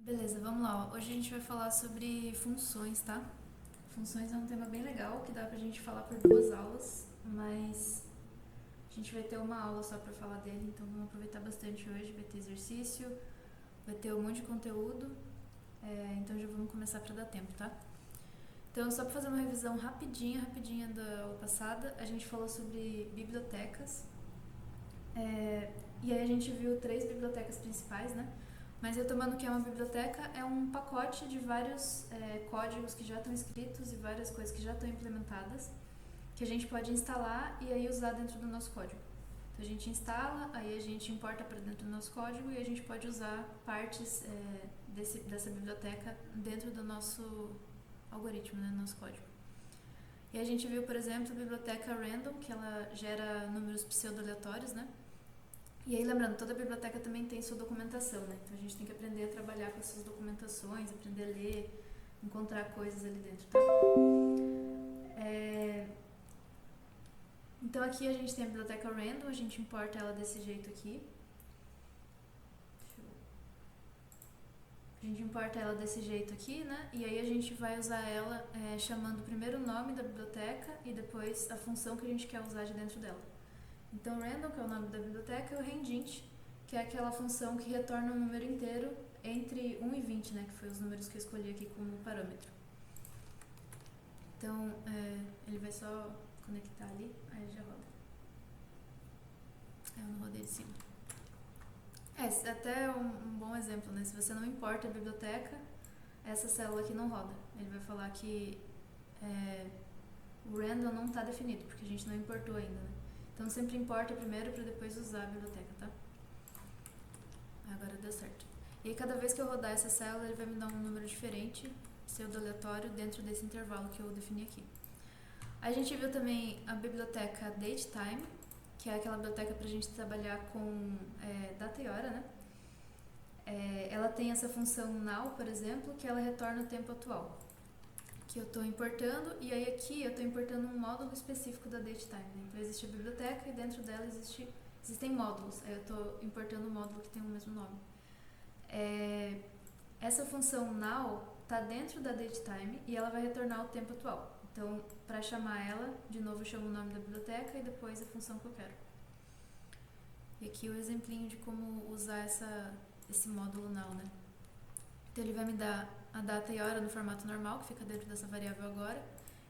Beleza, vamos lá. Hoje a gente vai falar sobre funções, tá? Funções é um tema bem legal que dá pra gente falar por duas aulas, mas a gente vai ter uma aula só pra falar dele, então vamos aproveitar bastante hoje. Vai ter exercício, vai ter um monte de conteúdo, então já vamos começar pra dar tempo, tá? Então, só pra fazer uma revisão rapidinha da aula passada, a gente falou sobre bibliotecas, e aí a gente viu três bibliotecas principais, né? Mas retomando o que é uma biblioteca, é um pacote de vários códigos que já estão escritos e várias coisas que já estão implementadas, que a gente pode instalar e aí usar dentro do nosso código. Então a gente instala, aí a gente importa para dentro do nosso código e a gente pode usar partes dessa biblioteca dentro do nosso algoritmo, né, do nosso código. E a gente viu, por exemplo, a biblioteca random, que ela gera números pseudo-aleatórios, né? E aí, lembrando, toda biblioteca também tem sua documentação, né? Então a gente tem que aprender a trabalhar com essas documentações, aprender a ler, encontrar coisas ali dentro, tá? Então aqui a gente tem a biblioteca random, a gente importa ela desse jeito aqui. A gente importa ela desse jeito aqui, né? E aí a gente vai usar ela chamando primeiro o nome da biblioteca e depois a função que a gente quer usar de dentro dela. Então, random, que é o nome da biblioteca, e o randint, que é aquela função que retorna um número inteiro entre 1 e 20, né, que foi os números que eu escolhi aqui como parâmetro. Então, ele vai só conectar ali, aí já roda. Eu não rodei de cima. Até um bom exemplo, né? Se você não importa a biblioteca, essa célula aqui não roda. Ele vai falar que o random não está definido, porque a gente não importou ainda, né? Então sempre importa primeiro para depois usar a biblioteca, tá? Agora deu certo. E aí cada vez que eu rodar essa célula, ele vai me dar um número diferente, pseudo-aleatório, dentro desse intervalo que eu defini aqui. A gente viu também a biblioteca datetime, que é aquela biblioteca para a gente trabalhar com data e hora, né? Ela tem essa função now, por exemplo, que ela retorna o tempo atual, que eu estou importando, e aí aqui eu estou importando um módulo específico da datetime, né? Então existe a biblioteca e dentro dela existem módulos, aí eu estou importando um módulo que tem o mesmo nome. Essa função now está dentro da datetime e ela vai retornar o tempo atual. Então, para chamar ela, de novo eu chamo o nome da biblioteca e depois a função que eu quero. E aqui o exemplinho de como usar esse módulo now, né? Então ele vai me dar a data e hora no formato normal, que fica dentro dessa variável agora.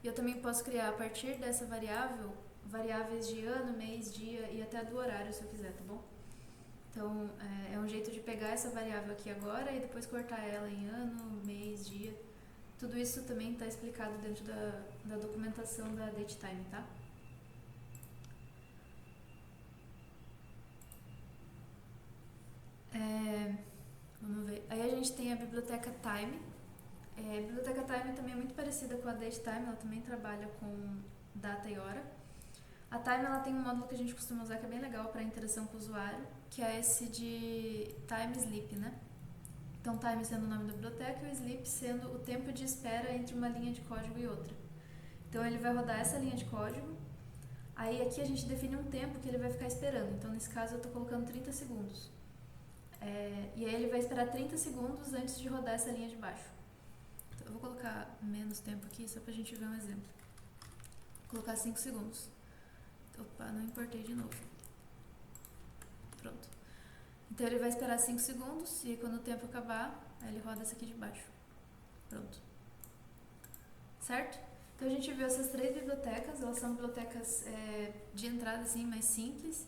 E eu também posso criar a partir dessa variável, variáveis de ano, mês, dia e até do horário, se eu quiser, tá bom? Então é um jeito de pegar essa variável aqui agora e depois cortar ela em ano, mês, dia. Tudo isso também está explicado dentro da documentação da datetime, tá? Vamos ver. Aí a gente tem a biblioteca time. A biblioteca time também é muito parecida com a datetime, ela também trabalha com data e hora. A time ela tem um módulo que a gente costuma usar que é bem legal para interação com o usuário, que é esse de time sleep, né? Então, time sendo o nome da biblioteca e o sleep sendo o tempo de espera entre uma linha de código e outra. Então, ele vai rodar essa linha de código. Aí, aqui a gente define um tempo que ele vai ficar esperando. Então, nesse caso, eu estou colocando 30 segundos. E aí, ele vai esperar 30 segundos antes de rodar essa linha de baixo. Então, eu vou colocar menos tempo aqui só para a gente ver um exemplo. Vou colocar 5 segundos. Opa, não importei de novo. Pronto. Então ele vai esperar 5 segundos e quando o tempo acabar, aí ele roda essa aqui de baixo. Pronto. Certo? Então a gente viu essas três bibliotecas, elas são bibliotecas de entrada assim, mais simples.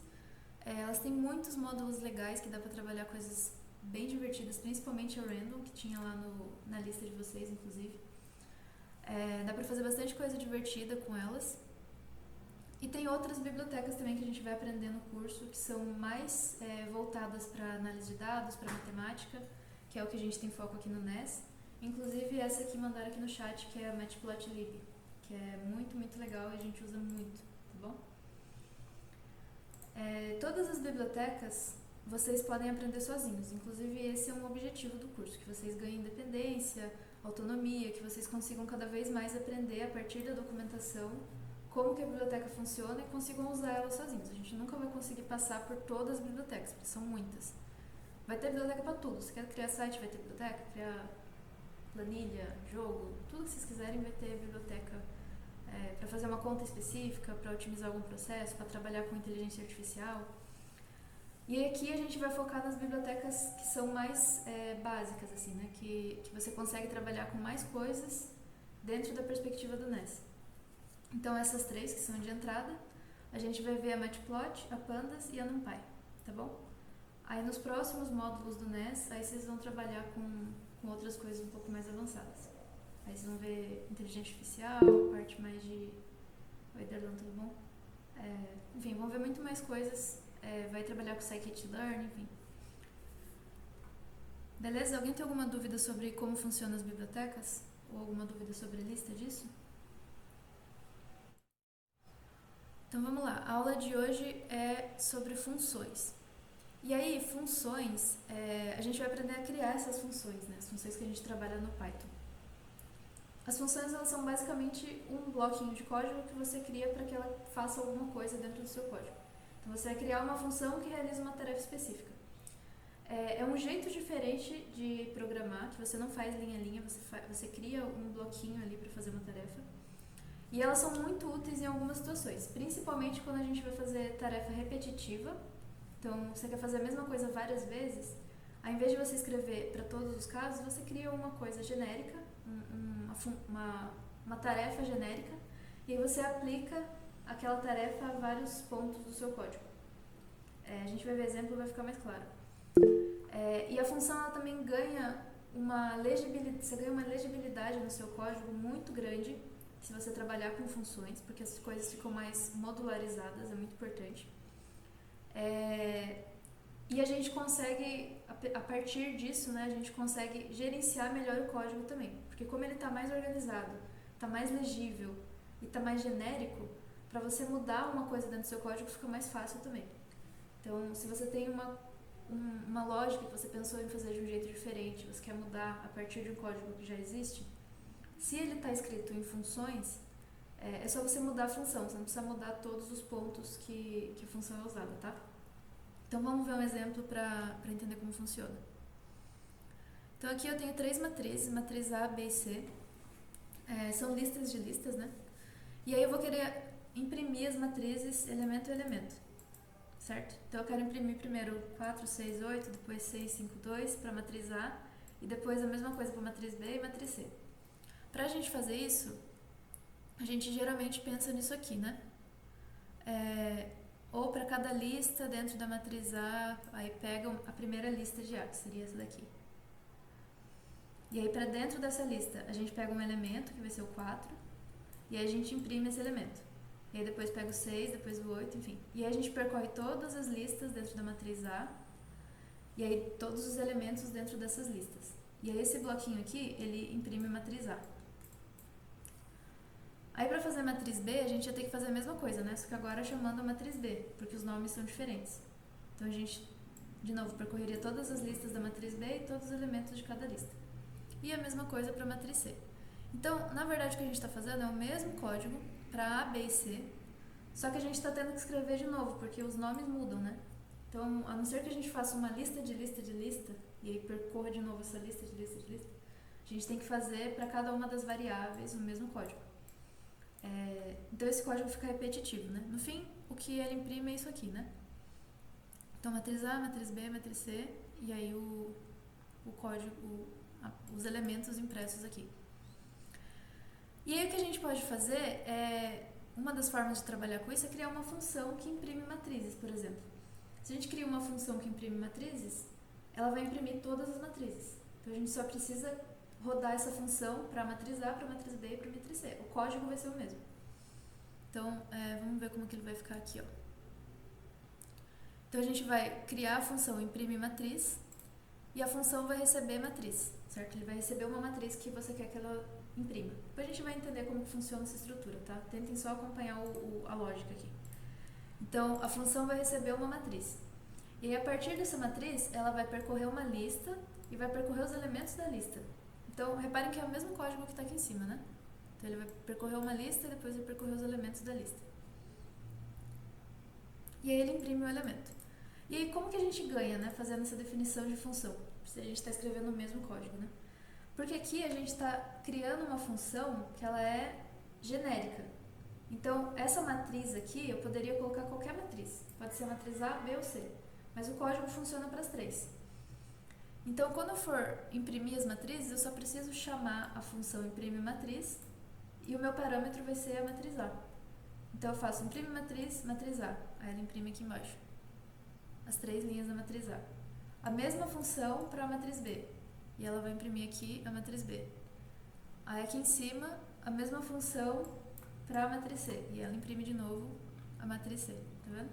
Elas têm muitos módulos legais que dá para trabalhar coisas bem divertidas, principalmente a Random, que tinha lá na lista de vocês, inclusive. Dá para fazer bastante coisa divertida com elas. E tem outras bibliotecas também que a gente vai aprender no curso que são mais voltadas para análise de dados, para matemática, que é o que a gente tem foco aqui no NES. Inclusive essa aqui mandaram aqui no chat, que é a Matplotlib, que é muito, muito legal e a gente usa muito, tá bom? Todas as bibliotecas vocês podem aprender sozinhos, inclusive esse é um objetivo do curso, que vocês ganhem independência, autonomia, que vocês consigam cada vez mais aprender a partir da documentação como que a biblioteca funciona e consigam usar ela sozinhos. A gente nunca vai conseguir passar por todas as bibliotecas, porque são muitas. vai ter biblioteca para tudo. Se quer criar site, vai ter biblioteca, criar planilha, jogo, tudo que vocês quiserem vai ter biblioteca para fazer uma conta específica, para otimizar algum processo, para trabalhar com inteligência artificial. E aqui a gente vai focar nas bibliotecas que são mais básicas, assim, né? Que você consegue trabalhar com mais coisas dentro da perspectiva do NES. Então essas três que são de entrada, a gente vai ver a Matplotlib, a Pandas e a NumPy, tá bom? Aí nos próximos módulos do NES, aí vocês vão trabalhar com outras coisas um pouco mais avançadas. Aí vocês vão ver inteligência artificial, parte mais de... Oi, Darlan, tudo bom? Enfim, vão ver muito mais coisas. Vai trabalhar com scikit-learn, enfim. Beleza? Alguém tem alguma dúvida sobre como funcionam as bibliotecas? Ou alguma dúvida sobre a lista disso? Então vamos lá. A aula de hoje é sobre funções. E aí, funções, a gente vai aprender a criar essas funções, né? As funções que a gente trabalha no Python. As funções, elas são basicamente um bloquinho de código que você cria para que ela faça alguma coisa dentro do seu código. Então você vai criar uma função que realiza uma tarefa específica. É um jeito diferente de programar, que você não faz linha a linha, você cria um bloquinho ali para fazer uma tarefa. E elas são muito úteis em algumas situações, principalmente quando a gente vai fazer tarefa repetitiva. Então, você quer fazer a mesma coisa várias vezes, ao invés de você escrever para todos os casos, você cria uma coisa genérica, uma tarefa genérica, e aí você aplica aquela tarefa a vários pontos do seu código. A gente vai ver exemplo, vai ficar mais claro. E a função ela também ganha você ganha uma legibilidade no seu código muito grande se você trabalhar com funções, porque as coisas ficam mais modularizadas, é muito importante. E a gente consegue, a partir disso, né, a gente consegue gerenciar melhor o código também, porque como ele está mais organizado, está mais legível e está mais genérico, para você mudar uma coisa dentro do seu código fica mais fácil também. Então, se você tem uma lógica que você pensou em fazer de um jeito diferente, você quer mudar a partir de um código que já existe, se ele está escrito em funções, é só você mudar a função, você não precisa mudar todos os pontos que a função é usada, tá? Então vamos ver um exemplo para entender como funciona. Então aqui eu tenho 3 matrizes, matriz A, B e C. São listas de listas, né? E aí eu vou querer imprimir as matrizes elemento a elemento, certo? Então eu quero imprimir primeiro 4, 6, 8, depois 6, 5, 2 para a matriz A e depois a mesma coisa para a matriz B e matriz C. Para a gente fazer isso, a gente geralmente pensa nisso aqui, né? Ou para cada lista dentro da matriz A, aí pega a primeira lista de A, que seria essa daqui. E aí para dentro dessa lista, a gente pega um elemento, que vai ser o 4, e aí a gente imprime esse elemento. E aí depois pega o 6, depois o 8, enfim. E aí a gente percorre todas as listas dentro da matriz A, e aí todos os elementos dentro dessas listas. E aí esse bloquinho aqui, ele imprime a matriz A. Aí para fazer a matriz B, a gente ia ter que fazer a mesma coisa, né? Só que agora chamando a matriz B, porque os nomes são diferentes. Então a gente, de novo, percorreria todas as listas da matriz B e todos os elementos de cada lista. E a mesma coisa para a matriz C. Então, na verdade, o que a gente está fazendo é o mesmo código para A, B e C, só que a gente está tendo que escrever de novo, porque os nomes mudam, né? Então, a não ser que a gente faça uma lista de lista de lista, e aí percorra de novo essa lista de lista de lista, a gente tem que fazer para cada uma das variáveis o mesmo código. Então esse código fica repetitivo, né? No fim, o que ele imprime é isso aqui, né? Então matriz A, matriz B, matriz C, e aí o código, os elementos impressos aqui. E aí o que a gente pode fazer uma das formas de trabalhar com isso é criar uma função que imprime matrizes, por exemplo. Se a gente cria uma função que imprime matrizes, ela vai imprimir todas as matrizes. Então a gente só precisa rodar essa função para a matriz A, para a matriz B e para a matriz C. O código vai ser o mesmo. Então, vamos ver como que ele vai ficar aqui, ó. Então a gente vai criar a função imprime matriz e a função vai receber matriz, certo? Ele vai receber uma matriz que você quer que ela imprima. Depois a gente vai entender como que funciona essa estrutura, tá? Tentem só acompanhar a lógica aqui. Então, a função vai receber uma matriz. E aí, a partir dessa matriz, ela vai percorrer uma lista e vai percorrer os elementos da lista. Então, reparem que é o mesmo código que está aqui em cima, né? Então, ele vai percorrer uma lista e depois vai percorrer os elementos da lista. E aí, ele imprime o elemento. E aí, como que a gente ganha, né, fazendo essa definição de função? Se a gente está escrevendo o mesmo código, né? Porque aqui a gente está criando uma função que ela é genérica. Então, essa matriz aqui, eu poderia colocar qualquer matriz. Pode ser a matriz A, B ou C. Mas o código funciona para as três. Então, quando eu for imprimir as matrizes, eu só preciso chamar a função imprime matriz e o meu parâmetro vai ser a matriz A. Então, eu faço imprime matriz, matriz A. Aí ela imprime aqui embaixo as três linhas da matriz A. A mesma função para a matriz B. E ela vai imprimir aqui a matriz B. Aí aqui em cima, a mesma função para a matriz C. E ela imprime de novo a matriz C. Tá vendo?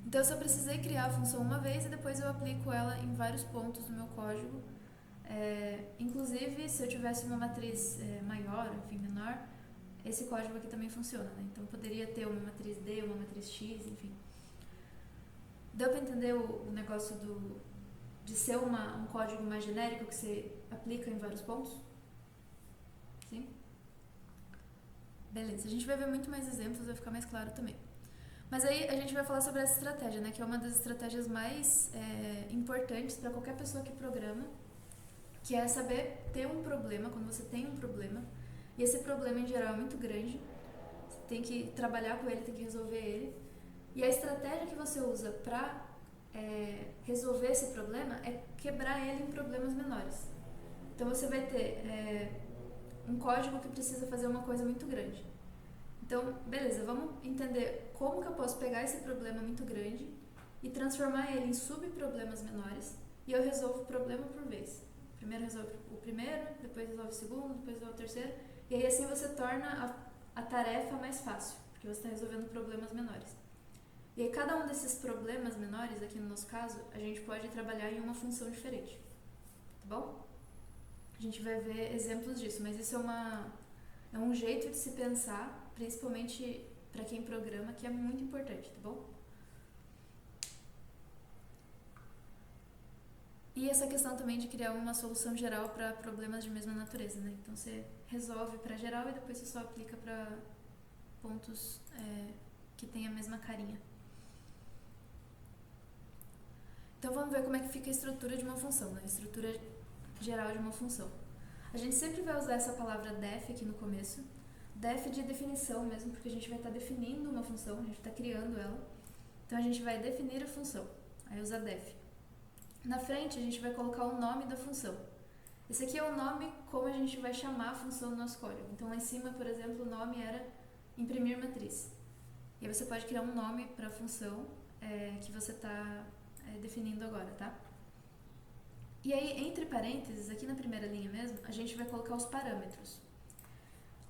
Então eu só precisei criar a função uma vez e depois eu aplico ela em vários pontos do meu código. Inclusive, se eu tivesse uma matriz maior, enfim, menor, esse código aqui também funciona, né? Então poderia ter uma matriz D, uma matriz X, enfim. Deu para entender o negócio de ser um código mais genérico que você aplica em vários pontos? Sim? Beleza, a gente vai ver muito mais exemplos, vai ficar mais claro também. Mas aí a gente vai falar sobre essa estratégia, né, que é uma das estratégias mais importantes para qualquer pessoa que programa, que é saber ter um problema, quando você tem um problema, e esse problema em geral é muito grande, você tem que trabalhar com ele, tem que resolver ele, e a estratégia que você usa para resolver esse problema é quebrar ele em problemas menores. Então você vai ter um código que precisa fazer uma coisa muito grande. Então, beleza, vamos entender como que eu posso pegar esse problema muito grande e transformar ele em subproblemas menores e eu resolvo problema por vez. Primeiro resolve o primeiro, depois resolve o segundo, depois resolve o terceiro, e aí assim você torna a tarefa mais fácil, porque você está resolvendo problemas menores. E aí cada um desses problemas menores, aqui no nosso caso, a gente pode trabalhar em uma função diferente, tá bom? A gente vai ver exemplos disso, mas isso é um jeito de se pensar, principalmente para quem programa, que é muito importante, tá bom? E essa questão também de criar uma solução geral para problemas de mesma natureza, né? Então você resolve para geral e depois você só aplica para pontos que tem a mesma carinha. Então vamos ver como é que fica a estrutura de uma função, né? A estrutura geral de uma função. A gente sempre vai usar essa palavra def aqui no começo. Def de definição mesmo, porque a gente vai estar definindo uma função, a gente está criando ela. Então a gente vai definir a função, aí usa def. Na frente a gente vai colocar o nome da função. Esse aqui é o nome como a gente vai chamar a função do nosso código. Então lá em cima, por exemplo, o nome era imprimir matriz. E aí você pode criar um nome para a função que você está definindo agora, tá? E aí, entre parênteses, aqui na primeira linha mesmo, a gente vai colocar os parâmetros.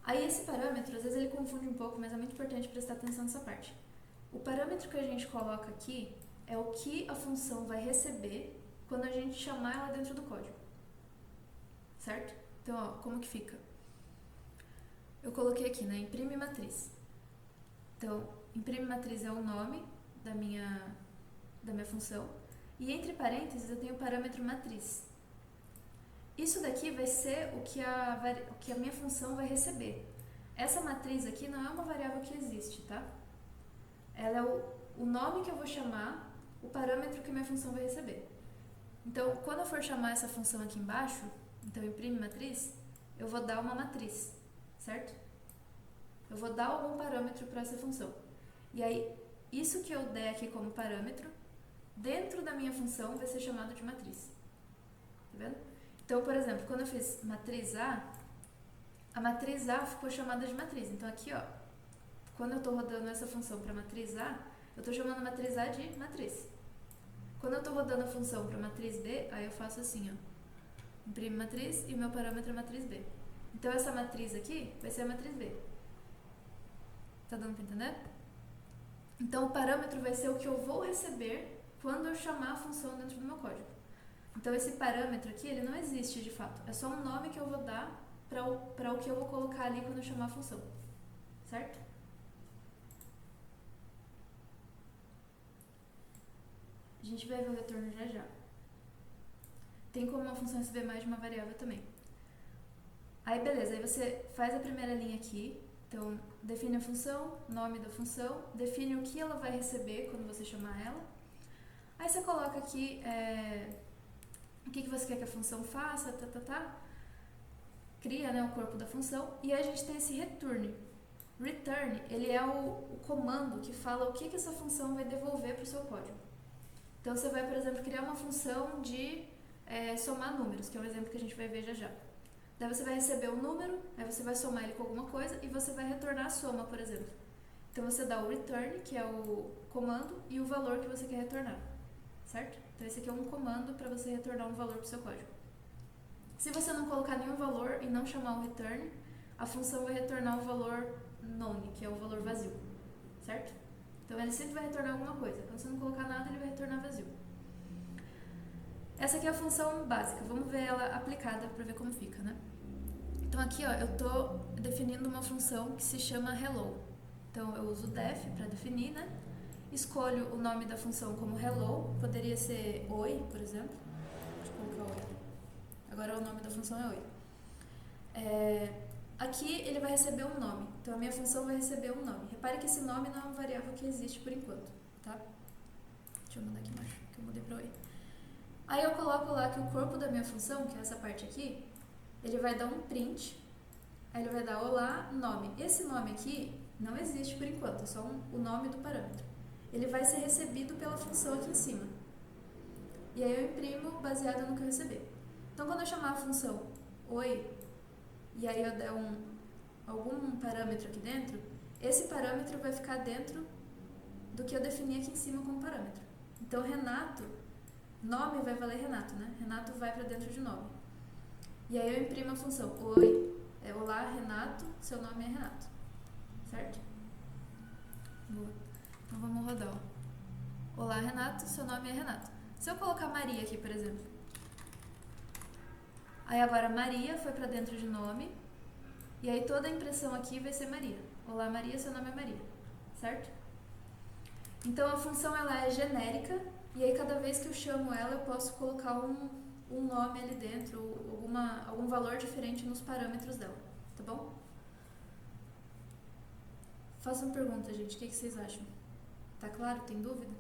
Aí esse parâmetro, às vezes ele confunde um pouco, mas é muito importante prestar atenção nessa parte. O parâmetro que a gente coloca aqui é o que a função vai receber quando a gente chamar ela dentro do código. Certo? Então, ó, como que fica? Eu coloquei aqui, né, imprime matriz. Então, imprime matriz é o nome da minha função. E entre parênteses eu tenho o parâmetro matriz. Isso daqui vai ser o que a minha função vai receber. Essa matriz aqui não é uma variável que existe, tá? Ela é o nome que eu vou chamar, o parâmetro que a minha função vai receber. Então, quando eu for chamar essa função aqui embaixo, então imprime matriz, eu vou dar uma matriz, certo? Eu vou dar algum parâmetro para essa função. E aí, isso que eu der aqui como parâmetro, dentro da minha função vai ser chamado de matriz. Tá vendo? Então, por exemplo, quando eu fiz matriz a matriz A ficou chamada de matriz. Então aqui, ó, quando eu estou rodando essa função para matriz A, eu estou chamando a matriz A de matriz. Quando eu estou rodando a função para matriz B, aí eu faço assim, ó, imprime matriz e o meu parâmetro é matriz B. Então essa matriz aqui vai ser a matriz B. Tá dando para entender? Então o parâmetro vai ser o que eu vou receber quando eu chamar a função dentro do meu código. Então esse parâmetro aqui, ele não existe de fato. É só um nome que eu vou dar para o que eu vou colocar ali quando eu chamar a função. Certo? A gente vai ver o retorno já já. Tem como uma função receber mais de uma variável também. Aí beleza, aí você faz a primeira linha aqui. Então, define a função, nome da função, define o que ela vai receber quando você chamar ela. Aí você coloca aqui o que você quer que a função faça, cria, né, o corpo da função, e aí a gente tem esse return. Return, ele é o comando que fala o que essa função vai devolver para o seu código. Então você vai, por exemplo, criar uma função de somar números, que é um exemplo que a gente vai ver já já. Daí você vai receber um número, aí você vai somar ele com alguma coisa e você vai retornar a soma, por exemplo. Então você dá o return, que é o comando, e o valor que você quer retornar, certo? Então esse aqui é um comando para você retornar um valor para o seu código. Se você não colocar nenhum valor e não chamar o return, a função vai retornar o valor none, que é o valor vazio, certo? Então ele sempre vai retornar alguma coisa. Quando você não colocar nada, ele vai retornar vazio. Essa aqui é a função básica. Vamos ver ela aplicada para ver como fica, né? Então aqui, ó, eu estou definindo uma função que se chama hello. Então eu uso def para definir, né? Escolho o nome da função como hello, poderia ser oi, por exemplo. Deixa eu colocar oi. Agora o nome da função é oi. Aqui ele vai receber um nome, então a minha função vai receber um nome. Repare que esse nome não é uma variável que existe por enquanto, tá? Deixa eu mudar aqui embaixo, que eu mudei para oi. Aí eu coloco lá que o corpo da minha função, que é essa parte aqui, ele vai dar um print, aí ele vai dar olá, nome. Esse nome aqui não existe por enquanto, é só o nome do parâmetro. Ele vai ser recebido pela função aqui em cima. E aí eu imprimo baseado no que eu receber. Então quando eu chamar a função oi, e aí eu der algum parâmetro aqui dentro, esse parâmetro vai ficar dentro do que eu defini aqui em cima como parâmetro. Então Renato, nome vai valer Renato, né? Renato vai para dentro de nome. E aí eu imprimo a função oi, olá Renato, seu nome é Renato, certo? Boa. Então vamos rodar. Ó. Olá Renato, seu nome é Renato. Se eu colocar Maria aqui, por exemplo, aí agora Maria foi para dentro de nome, e aí toda a impressão aqui vai ser Maria. Olá Maria, seu nome é Maria, certo? Então a função ela é genérica, e aí cada vez que eu chamo ela eu posso colocar um nome ali dentro, ou algum valor diferente nos parâmetros dela, tá bom? Façam pergunta, gente, o que vocês acham? Tá claro? Tem dúvida?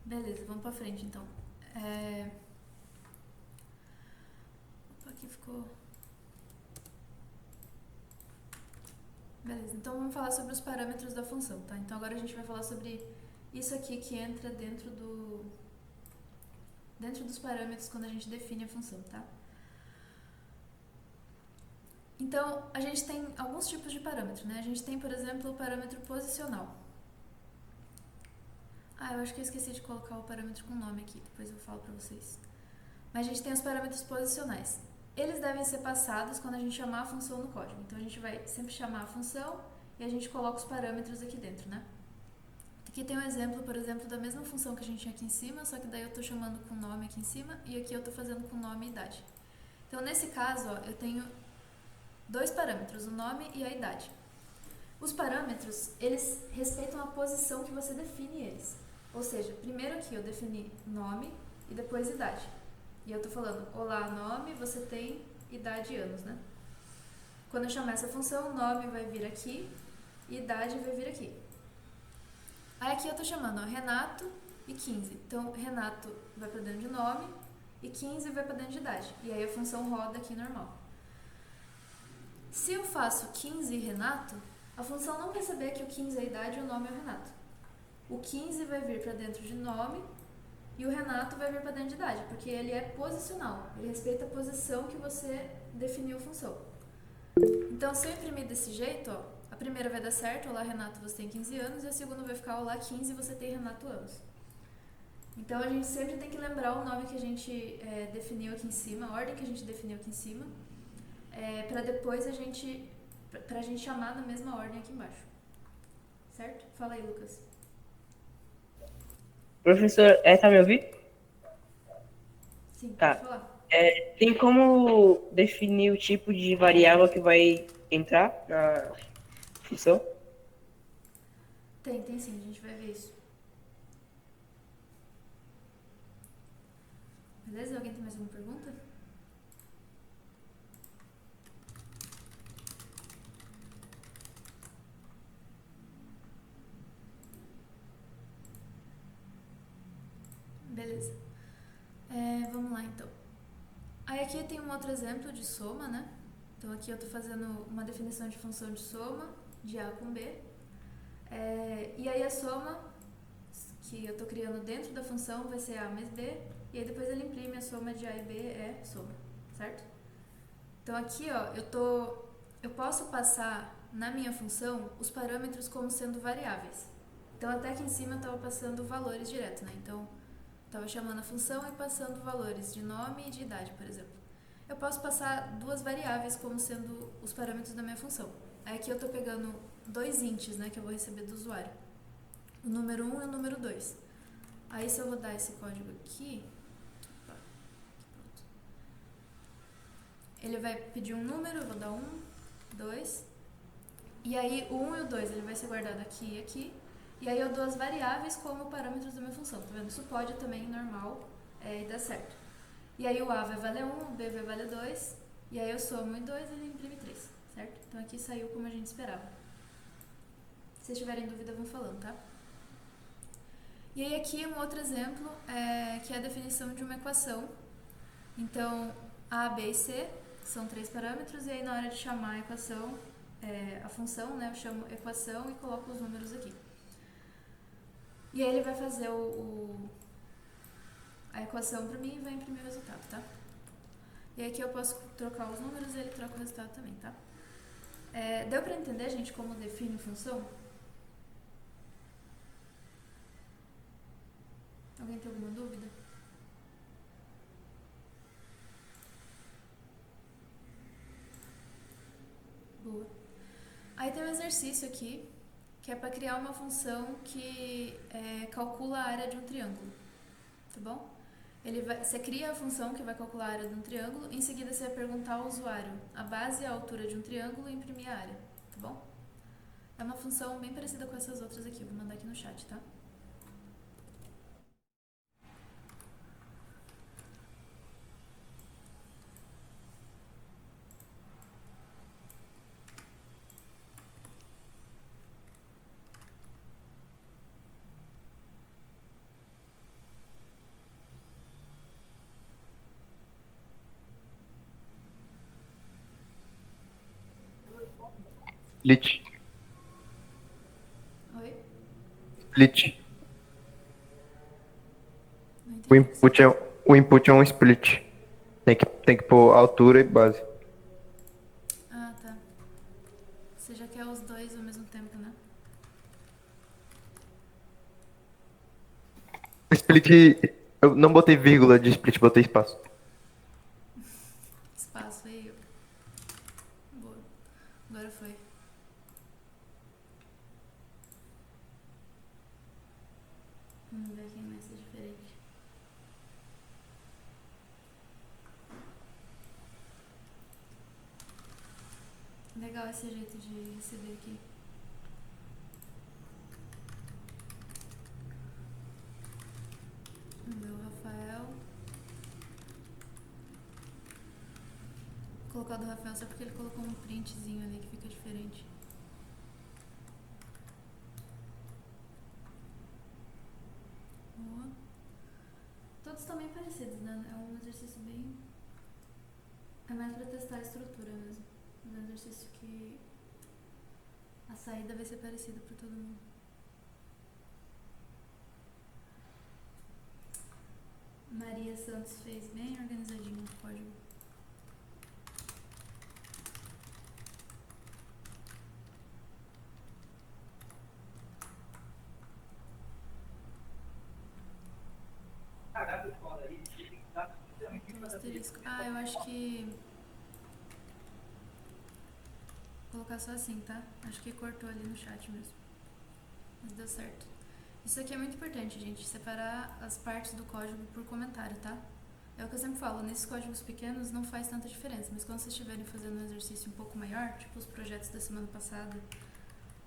Beleza, vamos pra frente então. Opa, aqui ficou... Beleza, então vamos falar sobre os parâmetros da função, tá? Então agora a gente vai falar sobre isso aqui que entra dentro dos parâmetros quando a gente define a função, tá? Então, a gente tem alguns tipos de parâmetro, né? A gente tem, por exemplo, o parâmetro posicional. Eu acho que eu esqueci de colocar o parâmetro com nome aqui, depois eu falo pra vocês. Mas a gente tem os parâmetros posicionais. Eles devem ser passados quando a gente chamar a função no código. Então a gente vai sempre chamar a função e a gente coloca os parâmetros aqui dentro, né? Aqui tem um exemplo, por exemplo, da mesma função que a gente tinha aqui em cima, só que daí eu tô chamando com nome aqui em cima e aqui eu tô fazendo com nome e idade. Então nesse caso, ó, eu tenho dois parâmetros, o nome e a idade. Os parâmetros, eles respeitam a posição que você define eles. Ou seja, primeiro aqui eu defini nome e depois idade. E eu tô falando, olá, nome, você tem idade e anos, né? Quando eu chamar essa função, nome vai vir aqui e idade vai vir aqui. Aí aqui eu tô chamando, ó, Renato e 15. Então, Renato vai pra dentro de nome e 15 vai pra dentro de idade. E aí a função roda aqui normal. Se eu faço 15 e Renato, a função não vai saber que o 15 é a idade e o nome é o Renato. O 15 vai vir pra dentro de nome e o Renato vai vir para dentro de idade, porque ele é posicional, ele respeita a posição que você definiu a função. Então, se eu imprimir desse jeito, ó, a primeira vai dar certo, olá Renato, você tem 15 anos, e a segunda vai ficar olá 15, você tem Renato anos. Então, a gente sempre tem que lembrar o nome que a gente definiu aqui em cima, a ordem que a gente definiu aqui em cima, para depois pra gente chamar na mesma ordem aqui embaixo. Certo? Fala aí, Lucas. Professor, tá me ouvindo? Sim, Tá. pode falar. Tem como definir o tipo de variável que vai entrar na função? Tem sim, a gente vai ver isso. Beleza? Alguém tem mais alguma pergunta? Beleza. Vamos lá então. Aí aqui tem um outro exemplo de soma, né? Então aqui eu tô fazendo uma definição de função de soma de A com B. E aí a soma que eu tô criando dentro da função vai ser A mais B. E aí depois ele imprime a soma de A e B é soma, certo? Então aqui, ó, eu posso passar na minha função os parâmetros como sendo variáveis. Então até aqui em cima eu estava passando valores direto, né? Então estava chamando a função e passando valores de nome e de idade, por exemplo. Eu posso passar duas variáveis como sendo os parâmetros da minha função. Aí aqui eu estou pegando dois ints, né, que eu vou receber do usuário. O número 1 e o número 2. Aí se eu rodar esse código aqui, ele vai pedir um número, eu vou dar 1, 2. E aí o 1 e o 2 ele vai ser guardado aqui e aqui. E aí eu dou as variáveis como parâmetros da minha função, tá vendo? Isso pode também normal e dá certo. E aí o A vai valer 1, o B vai valer 2, e aí eu somo 1 e 2 e ele imprime 3, certo? Então aqui saiu como a gente esperava. Se vocês tiverem dúvida, vão falando, tá? E aí aqui um outro exemplo, que é a definição de uma equação. Então, A, B e C são três parâmetros, e aí na hora de chamar a equação, a função, né, eu chamo equação e coloco os números aqui. E aí ele vai fazer a equação para mim e vai imprimir o resultado, tá? E aqui eu posso trocar os números e ele troca o resultado também, tá? Deu para entender, gente, como define função? Alguém tem alguma dúvida? Boa. Aí tem um exercício aqui, que é para criar uma função que calcula a área de um triângulo, tá bom? Você cria a função que vai calcular a área de um triângulo, em seguida você vai perguntar ao usuário a base e a altura de um triângulo e imprimir a área, tá bom? É uma função bem parecida com essas outras aqui, vou mandar aqui no chat, tá? Split. Oi? Split. Não O entendi. input é, o input é um split. Tem que pôr altura e base. Ah, tá. Você já quer os dois ao mesmo tempo, né? Split. Eu não botei vírgula de split, botei espaço. Espaço aí. Boa. Agora foi. Vamos ver quem mais é diferente. Legal esse jeito de receber aqui. Vamos ver o Rafael. Vou colocar o do Rafael só porque ele colocou um printzinho ali que fica diferente. Boa. Todos estão bem parecidos, né? É um exercício bem... É mais pra testar a estrutura mesmo. Mas é um exercício que a saída vai ser parecida pra todo mundo. Maria Santos fez bem organizadinho o código. Então, asterisco. Ah, eu acho que... Vou colocar só assim, tá? Acho que cortou ali no chat mesmo. Mas deu certo. Isso aqui é muito importante, gente. Separar as partes do código por comentário, tá? É o que eu sempre falo, nesses códigos pequenos não faz tanta diferença, mas quando vocês estiverem fazendo um exercício um pouco maior, tipo os projetos da semana passada,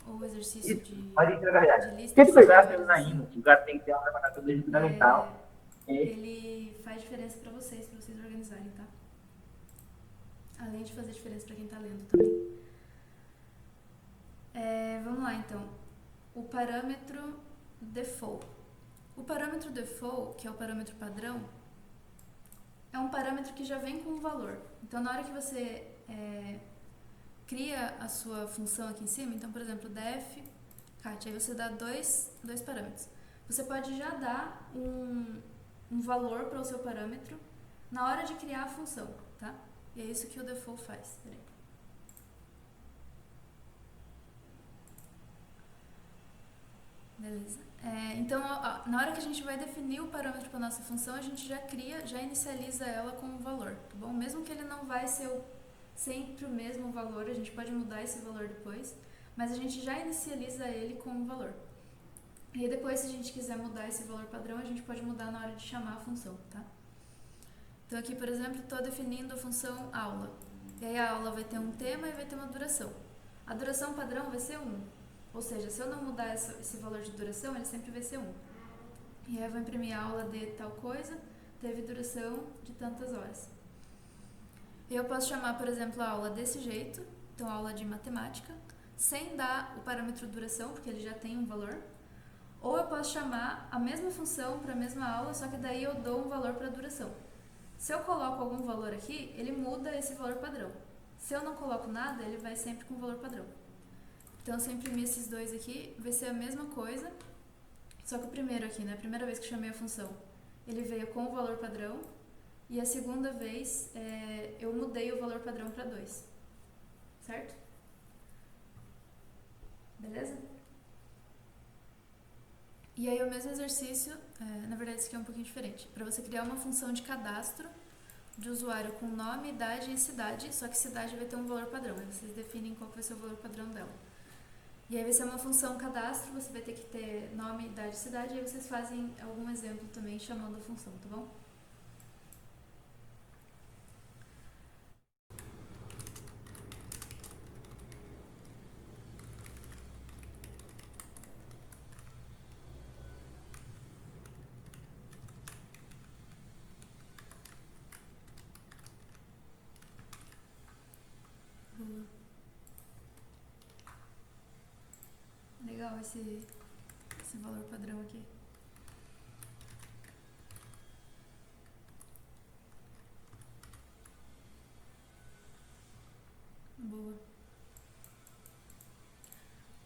ou exercício de, Mas isso é verdade. de lista. Sempre foi gato assim, feminino, o gato tem que ter uma metodologia fundamental. ele faz diferença pra vocês organizarem, tá? Além de fazer diferença pra quem tá lendo também. Vamos lá, então. O parâmetro default. O parâmetro default, que é o parâmetro padrão, é um parâmetro que já vem com um valor. Então, na hora que você cria a sua função aqui em cima, então, por exemplo, def cat, aí você dá dois parâmetros. Você pode já dar um valor para o seu parâmetro na hora de criar a função, tá? E é isso que o default faz. Peraí. Beleza. Então, na hora que a gente vai definir o parâmetro para nossa função, a gente já inicializa ela com um valor, tá bom? Mesmo que ele não vai ser sempre o mesmo valor, a gente pode mudar esse valor depois, mas a gente já inicializa ele com um valor. E aí depois, se a gente quiser mudar esse valor padrão, a gente pode mudar na hora de chamar a função, tá? Então aqui, por exemplo, estou definindo a função aula. E aí a aula vai ter um tema e vai ter uma duração. A duração padrão vai ser 1. Ou seja, se eu não mudar esse valor de duração, ele sempre vai ser 1. E aí eu vou imprimir a aula de tal coisa, teve duração de tantas horas. E eu posso chamar, por exemplo, a aula desse jeito, então aula de matemática, sem dar o parâmetro duração, porque ele já tem um valor. Ou eu posso chamar a mesma função para a mesma aula, só que daí eu dou um valor para a duração. Se eu coloco algum valor aqui, ele muda esse valor padrão. Se eu não coloco nada, ele vai sempre com o valor padrão. Então, se eu imprimir esses dois aqui, vai ser a mesma coisa, só que o primeiro aqui, né, a primeira vez que eu chamei a função, ele veio com o valor padrão, e a segunda vez eu mudei o valor padrão para 2. Certo? Beleza? E aí o mesmo exercício, na verdade esse aqui é um pouquinho diferente, para você criar uma função de cadastro de usuário com nome, idade e cidade, só que cidade vai ter um valor padrão, aí vocês definem qual vai ser o valor padrão dela. E aí vai ser uma função cadastro, você vai ter que ter nome, idade e cidade, e aí vocês fazem algum exemplo também chamando a função, tá bom? Legal esse valor padrão aqui. Boa.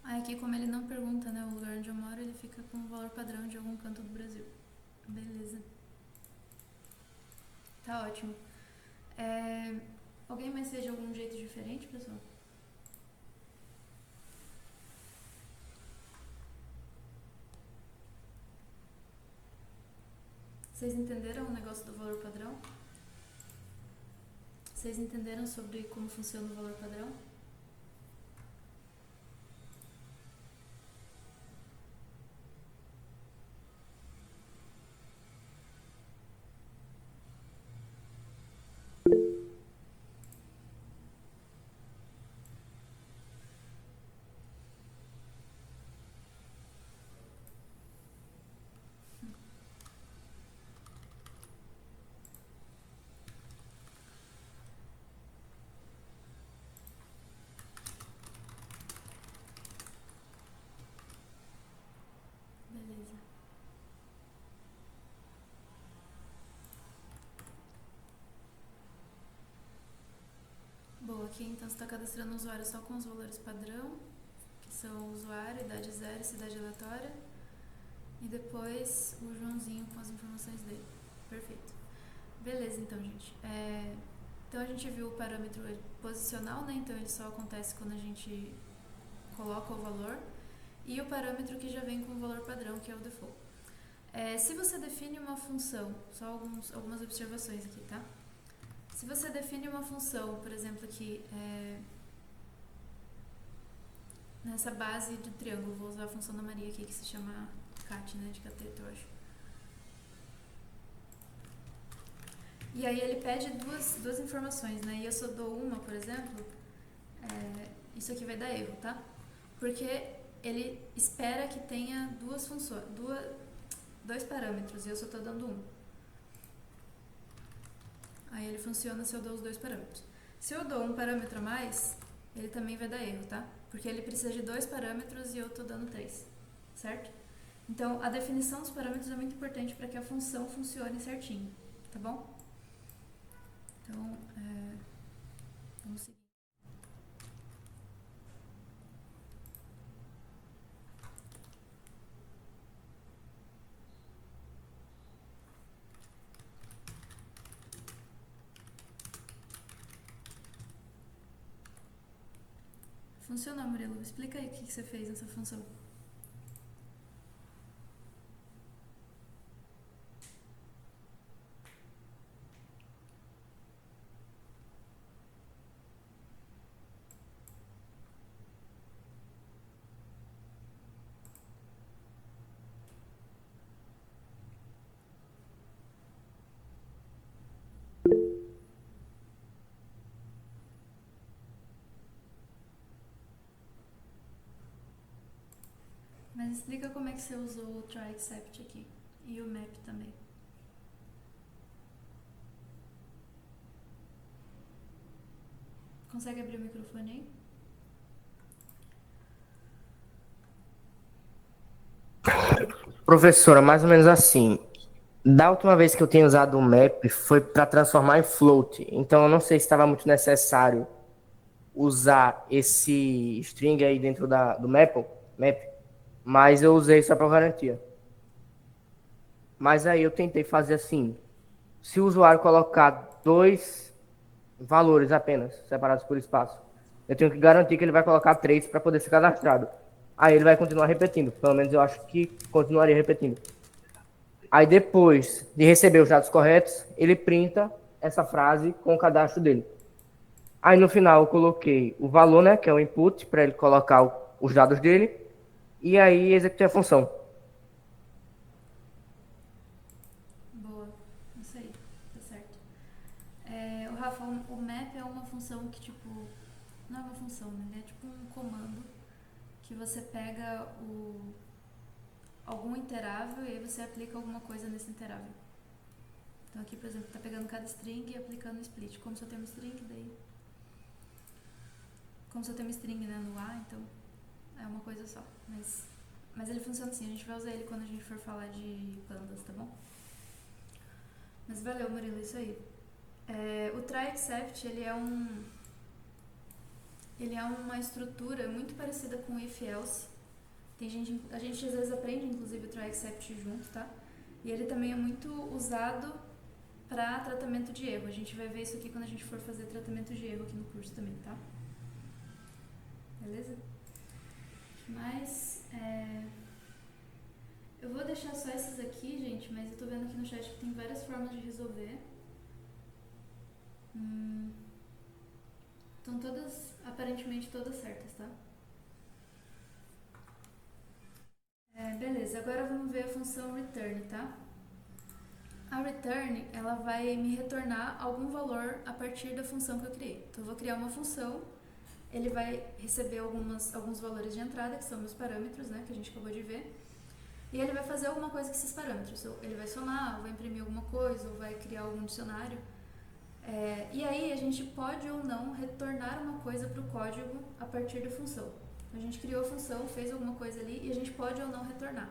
Aí aqui, como ele não pergunta, né, o lugar onde eu moro, ele fica com o valor padrão de algum canto do Brasil. Beleza. Tá ótimo. Alguém mais fez de algum jeito diferente, pessoal? Vocês entenderam o negócio do valor padrão? Vocês entenderam sobre como funciona o valor padrão? Beleza. Boa, aqui então você está cadastrando o usuário só com os valores padrão, que são usuário, idade 0, cidade aleatória, e depois o Joãozinho com as informações dele. Perfeito. Beleza, então, gente. Então a gente viu o parâmetro posicional, né? Então ele só acontece quando a gente coloca o valor, e o parâmetro que já vem com o valor padrão, que é o default. Se você define uma função, só algumas observações aqui, tá? Se você define uma função, por exemplo, aqui, nessa base de triângulo, vou usar a função da Maria aqui, que se chama cat, né, de cateto, eu acho. E aí ele pede duas informações, né, e eu só dou uma, por exemplo, isso aqui vai dar erro, tá? Porque ele espera que tenha duas funções, dois parâmetros, e eu só estou dando um. Aí ele funciona se eu dou os dois parâmetros. Se eu dou um parâmetro a mais, ele também vai dar erro, tá? Porque ele precisa de 2 parâmetros e eu estou dando 3, certo? Então, a definição dos parâmetros é muito importante para que a função funcione certinho, tá bom? Então, vamos seguir. Funcionou, Murilo. Explica aí o que você fez nessa função. Mas explica como é que você usou o try except aqui. E o map também. Consegue abrir o microfone aí? Professora, mais ou menos assim. Da última vez que eu tinha usado o map foi para transformar em float. Então eu não sei se estava muito necessário usar esse string aí dentro do map, mas eu usei só para garantia. Mas aí eu tentei fazer assim: se o usuário colocar 2 valores apenas, separados por espaço, eu tenho que garantir que ele vai colocar 3 para poder ser cadastrado. Aí ele vai continuar repetindo. Pelo menos eu acho que continuaria repetindo. Aí depois de receber os dados corretos, ele printa essa frase com o cadastro dele. Aí no final eu coloquei o valor, né, que é o input, para ele colocar os dados dele. E aí executei a função. Boa. Isso aí. Tá certo. O Rafa, o map é uma função que, tipo... Não é uma função, né? Ele é tipo um comando que você pega algum interável e aí você aplica alguma coisa nesse interável. Então aqui, por exemplo, tá pegando cada string e aplicando o split. Como se eu tenho uma string, daí... Como se eu tenho uma string, né, no A, então é uma coisa só. Mas ele funciona assim, a gente vai usar ele quando a gente for falar de pandas, tá bom? Mas valeu, Murilo, isso aí. O try except, ele é uma estrutura muito parecida com o if else. A gente às vezes aprende, inclusive, o try except junto, tá? E ele também é muito usado para tratamento de erro. A gente vai ver isso aqui quando a gente for fazer tratamento de erro aqui no curso também, tá? Beleza? Mas, eu vou deixar só esses aqui, gente, mas eu tô vendo aqui no chat que tem várias formas de resolver. Estão todas, aparentemente todas certas, tá? Beleza, agora vamos ver a função return, tá? A return, ela vai me retornar algum valor a partir da função que eu criei. Então eu vou criar uma função, ele vai receber alguns valores de entrada, que são meus parâmetros, né, que a gente acabou de ver. E ele vai fazer alguma coisa com esses parâmetros. Ele vai somar, ou vai imprimir alguma coisa, ou vai criar algum dicionário. E aí a gente pode ou não retornar uma coisa para o código a partir da função. A gente criou a função, fez alguma coisa ali e a gente pode ou não retornar.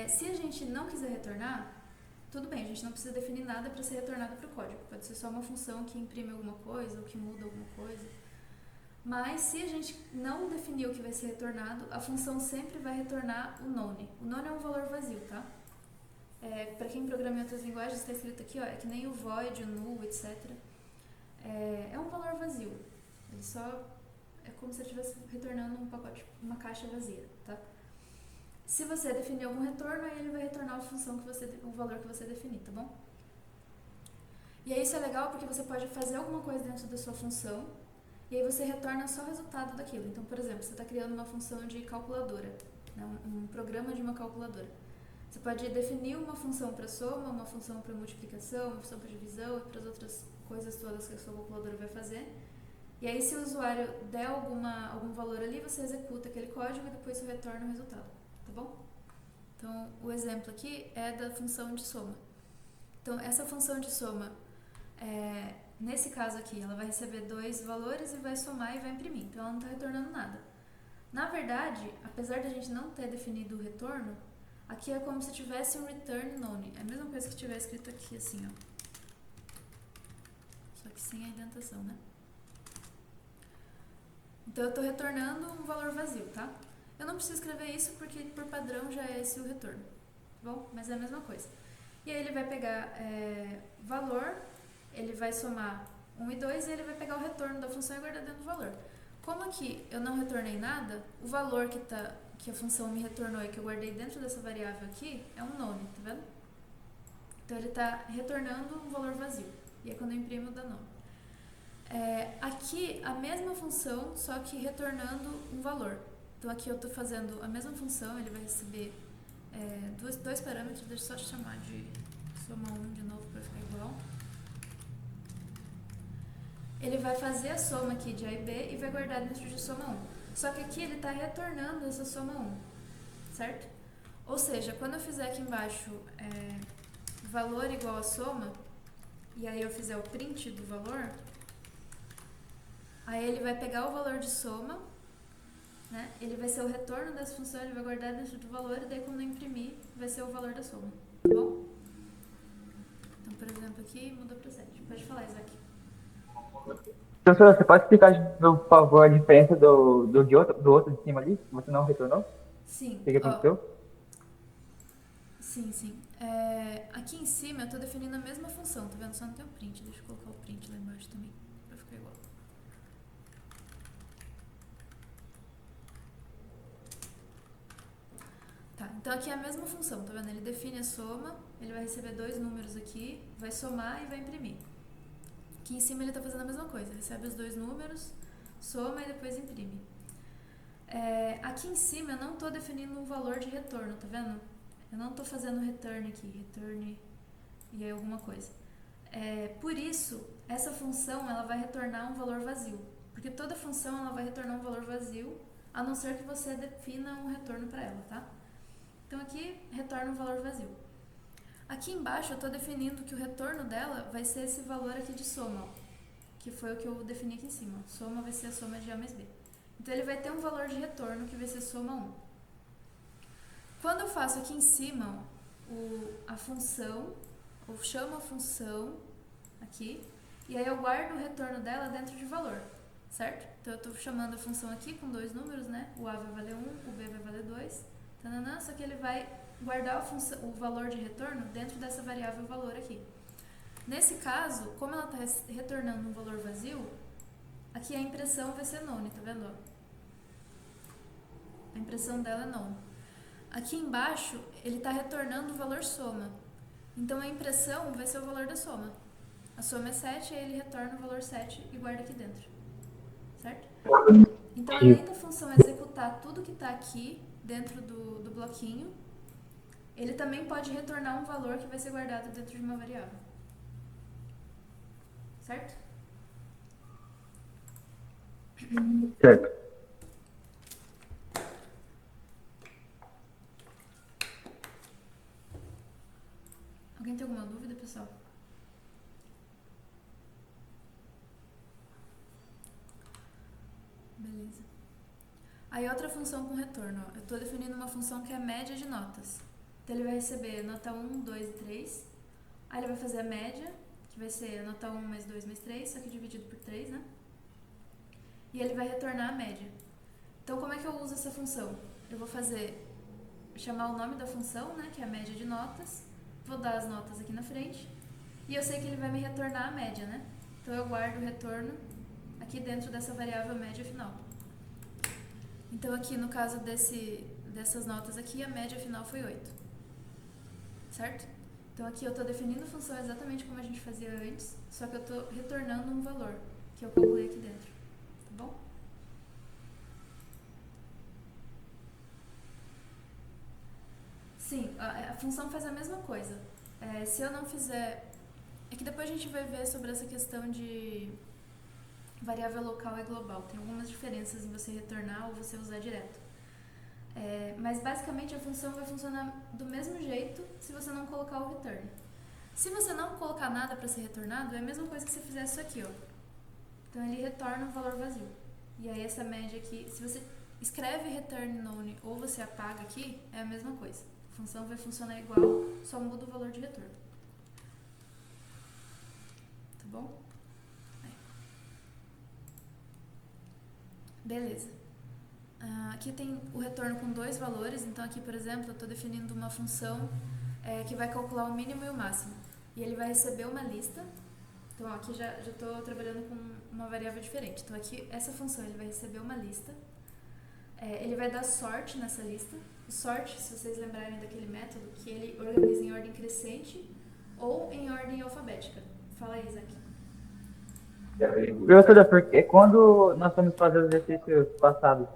Se a gente não quiser retornar, tudo bem, a gente não precisa definir nada para ser retornado para o código. Pode ser só uma função que imprime alguma coisa ou que muda alguma coisa. Mas se a gente não definir o que vai ser retornado, a função sempre vai retornar o none. O none é um valor vazio, tá? Para quem programa em outras linguagens, está escrito aqui, ó, é que nem o void, o null, etc. É um valor vazio. Ele só é como se eu estivesse retornando um pacote, uma caixa vazia, tá? Se você definir algum retorno, aí ele vai retornar o valor que você definir, tá bom? E aí isso é legal porque você pode fazer alguma coisa dentro da sua função e aí você retorna só o resultado daquilo. Então, por exemplo, você está criando uma função de calculadora, né, um programa de uma calculadora. Você pode definir uma função para soma, uma função para multiplicação, uma função para divisão e para as outras coisas todas que a sua calculadora vai fazer. E aí, se o usuário der algum valor ali, você executa aquele código e depois você retorna o resultado, tá bom? Então, o exemplo aqui é da função de soma. Então, essa função de soma, nesse caso aqui, ela vai receber 2 valores e vai somar e vai imprimir. Então, ela não está retornando nada. Na verdade, apesar de a gente não ter definido o retorno, aqui é como se tivesse um return none. É a mesma coisa que tiver escrito aqui, assim, ó. Só que sem a indentação, né? Então, eu estou retornando um valor vazio, tá? Eu não preciso escrever isso porque, por padrão, já é esse o retorno, tá bom? Mas é a mesma coisa. E aí, ele vai pegar valor, ele vai somar 1 e 2 e ele vai pegar o retorno da função e guardar dentro do valor. Como aqui eu não retornei nada, o valor que a função me retornou e que eu guardei dentro dessa variável aqui é um none, tá vendo? Então, ele está retornando um valor vazio. E aí, quando eu imprimo, dá none. Aqui, a mesma função, só que retornando um valor. Então, aqui eu estou fazendo a mesma função, ele vai receber dois parâmetros, deixa eu só chamar de soma 1 de novo para ficar igual. Ele vai fazer a soma aqui de A e B e vai guardar dentro de soma 1. Só que aqui ele está retornando essa soma 1, certo? Ou seja, quando eu fizer aqui embaixo valor igual a soma, e aí eu fizer o print do valor, aí ele vai pegar o valor de soma, né? Ele vai ser o retorno dessa função, ele vai guardar dentro do valor, e daí quando eu imprimir, vai ser o valor da soma, tá bom? Então, por exemplo, aqui mudou para 7. Pode falar, Isaac. Professor, você pode explicar, por favor, a diferença do outro de cima ali, que você não retornou? Sim. O que aconteceu? Sim. Aqui em cima eu estou definindo a mesma função, tá vendo? Só não tem o print. Deixa eu colocar o print lá embaixo também, para ficar igual. Tá, então aqui é a mesma função, tá vendo? Ele define a soma, ele vai receber 2 números aqui, vai somar e vai imprimir. Aqui em cima ele está fazendo a mesma coisa, recebe os 2 números, soma e depois imprime. Aqui em cima eu não estou definindo um valor de retorno, tá vendo? Eu não estou fazendo return aqui, return e aí alguma coisa. Por isso, essa função ela vai retornar um valor vazio, porque toda função ela vai retornar um valor vazio, a não ser que você defina um retorno para ela, tá? Então aqui retorna um valor vazio. Aqui embaixo eu estou definindo que o retorno dela vai ser esse valor aqui de soma, ó, que foi o que eu defini aqui em cima. Soma vai ser a soma de A mais B. Então ele vai ter um valor de retorno que vai ser soma 1. Quando eu faço aqui em cima a função, eu chamo a função aqui, e aí eu guardo o retorno dela dentro de valor, certo? Então eu estou chamando a função aqui com 2 números, né? O A vai valer 1, o B vai valer 2, só que ele vai guardar o valor de retorno dentro dessa variável valor aqui. Nesse caso, como ela está retornando um valor vazio, aqui a impressão vai ser none, tá vendo? A impressão dela é none. Aqui embaixo, ele está retornando o valor soma. Então a impressão vai ser o valor da soma. A soma é 7, aí ele retorna o valor 7 e guarda aqui dentro. Certo? Então, além da função executar tudo que está aqui dentro do bloquinho, ele também pode retornar um valor que vai ser guardado dentro de uma variável. Certo? Certo. Alguém tem alguma dúvida, pessoal? Beleza. Aí outra função com retorno, ó. Eu estou definindo uma função que é a média de notas. Então ele vai receber nota 1, 2 e 3. Aí ele vai fazer a média, que vai ser nota 1 mais 2 mais 3, só que dividido por 3, né? E ele vai retornar a média. Então como é que eu uso essa função? Eu vou chamar o nome da função, né, que é a média de notas. Vou dar as notas aqui na frente. E eu sei que ele vai me retornar a média, né? Então eu guardo o retorno aqui dentro dessa variável média final. Então aqui no caso dessas notas aqui, a média final foi 8. Certo? Então aqui eu estou definindo a função exatamente como a gente fazia antes, só que eu estou retornando um valor que eu calculei aqui dentro. Tá bom? Sim, a função faz a mesma coisa. Se eu não fizer... É que depois a gente vai ver sobre essa questão de variável local e global. Tem algumas diferenças em você retornar ou você usar direto. Mas basicamente a função vai funcionar do mesmo jeito se você não colocar o return. Se você não colocar nada para ser retornado, é a mesma coisa que se fizesse isso aqui, ó. Então ele retorna um valor vazio. E aí essa média aqui, se você escreve return none ou você apaga aqui, é a mesma coisa. A função vai funcionar igual, só muda o valor de retorno. Tá bom? Beleza. Aqui tem o retorno com 2 valores, então aqui, por exemplo, eu estou definindo uma função que vai calcular o mínimo e o máximo. E ele vai receber uma lista. Então aqui já estou trabalhando com uma variável diferente. Então aqui, essa função, ele vai receber uma lista. Ele vai dar sort nessa lista. O sort, se vocês lembrarem daquele método, que ele organiza em ordem crescente ou em ordem alfabética. Fala aí, Isaac. Professora, porque quando nós estamos fazendo exercícios passados,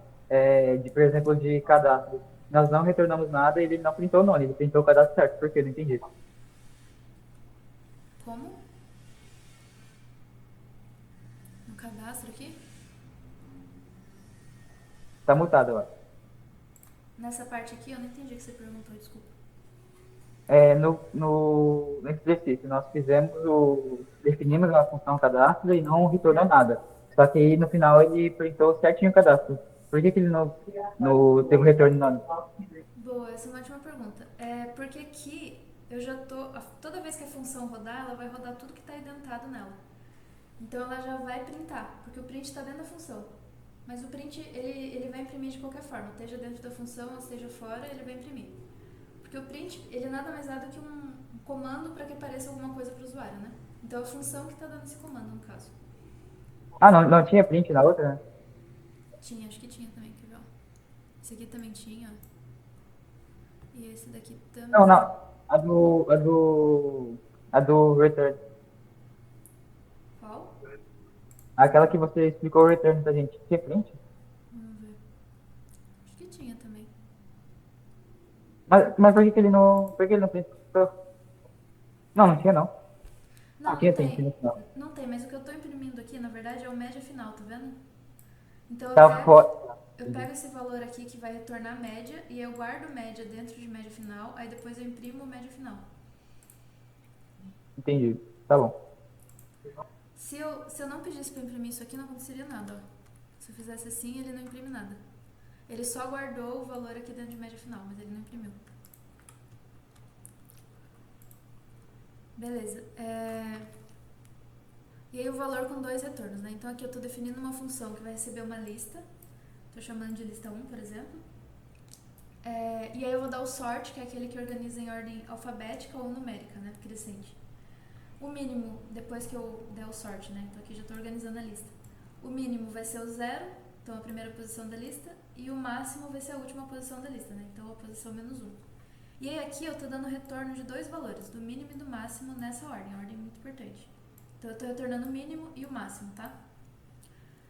por exemplo, de cadastro, nós não retornamos nada e ele não printou o nome, ele printou o cadastro certo, por quê? Não entendi. Como? No cadastro aqui? Tá mutado, eu acho. Nessa parte aqui, eu não entendi o que você perguntou, desculpa. Nesse exercício, nós definimos uma função cadastro e não retornou nada. Só que aí no final ele printou certinho o cadastro. Por que ele não teve o retorno none? Boa, essa é uma ótima pergunta. Porque aqui eu já toda vez que a função rodar, ela vai rodar tudo que está identado nela. Então ela já vai printar, porque o print está dentro da função. Mas o print ele vai imprimir de qualquer forma, esteja dentro da função ou esteja fora, ele vai imprimir. Porque o print, ele nada mais é do que um comando para que apareça alguma coisa para o usuário, né? Então é a função que está dando esse comando, no caso. Ah, não tinha print na outra, né? Tinha, acho que tinha também, quer ver? Ó. Esse aqui também tinha, ó. E esse daqui também. Não. A do return. Qual? Aquela que você explicou o return pra gente. Tinha print? Vamos ver. Acho que tinha também. Mas por que ele não printou? Não tinha não. Não, Tinha não sim, tem. tinha no final. Não tem, mas o que eu tô imprimindo aqui, na verdade, é o média final, tá vendo? Então Tava fora. eu pego esse valor aqui que vai retornar média e eu guardo média dentro de média final, aí depois eu imprimo média final. Entendi. Tá bom. Se eu não pedisse pra imprimir isso aqui, não aconteceria nada, ó. Se eu fizesse assim, ele não imprime nada. Ele só guardou o valor aqui dentro de média final, mas ele não imprimiu. Beleza. E aí o valor com 2 retornos, né? Então aqui eu estou definindo uma função que vai receber uma lista. Estou chamando de lista 1, por exemplo. E aí eu vou dar o sort, que é aquele que organiza em ordem alfabética ou numérica, né? Crescente. O mínimo, depois que eu der o sort, né? Então aqui já estou organizando a lista. O mínimo vai ser o 0, então a primeira posição da lista. E o máximo vai ser a última posição da lista, né? Então a posição menos 1. E aí aqui eu estou dando retorno de 2 valores, do mínimo e do máximo nessa ordem muito importante. Então eu estou retornando o mínimo e o máximo, tá?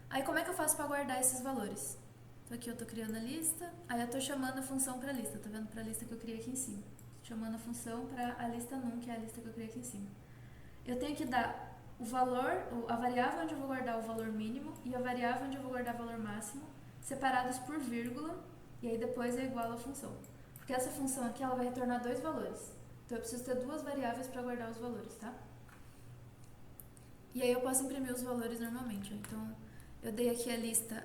Aí como é que eu faço para guardar esses valores? Então aqui eu estou criando a lista, aí eu estou chamando a função para a lista, tá vendo? Para a lista que eu criei aqui em cima. Chamando a função para a lista num, que é a lista que eu criei aqui em cima. Eu tenho que dar o valor, a variável onde eu vou guardar o valor mínimo e a variável onde eu vou guardar o valor máximo, separados por vírgula, e aí depois é igual a função. Porque essa função aqui, ela vai retornar 2 valores. Então eu preciso ter 2 variáveis para guardar os valores, tá? E aí eu posso imprimir os valores normalmente. Então eu dei aqui a lista,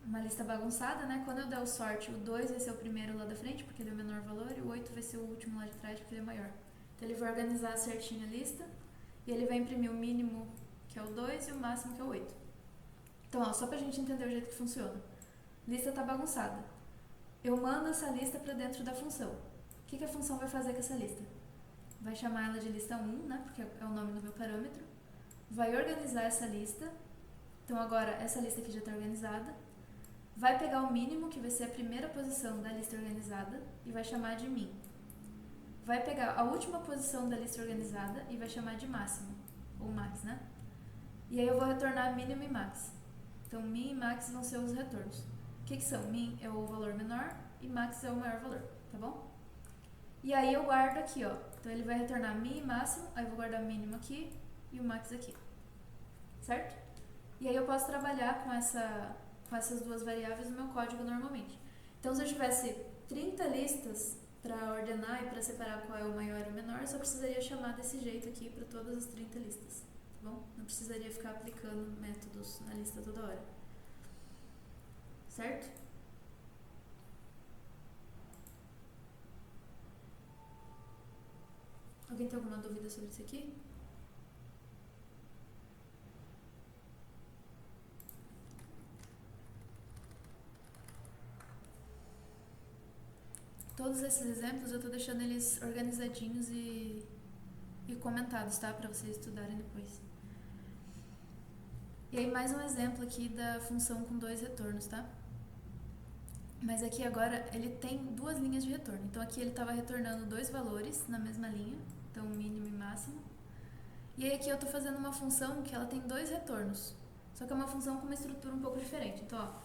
uma lista bagunçada, né? Quando eu der o sort, o 2 vai ser o primeiro lá da frente, porque ele é o menor valor, e o 8 vai ser o último lá de trás, porque ele é maior. Então ele vai organizar certinho a lista, e ele vai imprimir o mínimo, que é o 2, e o máximo, que é o 8. Então, ó, só pra gente entender o jeito que funciona. Lista tá bagunçada. Eu mando essa lista para dentro da função. O que a função vai fazer com essa lista? Vai chamar ela de lista 1, né? Porque é o nome do meu parâmetro. Vai organizar essa lista. Então agora essa lista aqui já está organizada. Vai pegar o mínimo, que vai ser a primeira posição da lista organizada, e vai chamar de min. Vai pegar a última posição da lista organizada e vai chamar de máximo, ou max, né? E aí eu vou retornar mínimo e max. Então min e max vão ser os retornos. O que são? Min é o valor menor e max é o maior valor, tá bom? E aí eu guardo aqui, ó. Então ele vai retornar min e máximo, aí eu vou guardar o mínimo aqui e o max aqui. certo? E aí eu posso trabalhar com essas duas variáveis no meu código normalmente. Então, se eu tivesse 30 listas para ordenar e para separar qual é o maior e o menor, eu só precisaria chamar desse jeito aqui para todas as 30 listas, tá bom? Não precisaria ficar aplicando métodos na lista toda hora, certo? Alguém tem alguma dúvida sobre isso aqui? Todos esses exemplos eu tô deixando eles organizadinhos e comentados, tá? Pra vocês estudarem depois. E aí mais um exemplo aqui da função com dois retornos, tá? Mas aqui agora ele tem duas linhas de retorno. Então aqui ele estava retornando dois valores na mesma linha, então mínimo e máximo. E aí aqui eu tô fazendo uma função que ela tem dois retornos, só que é uma função com uma estrutura um pouco diferente. Então, ó,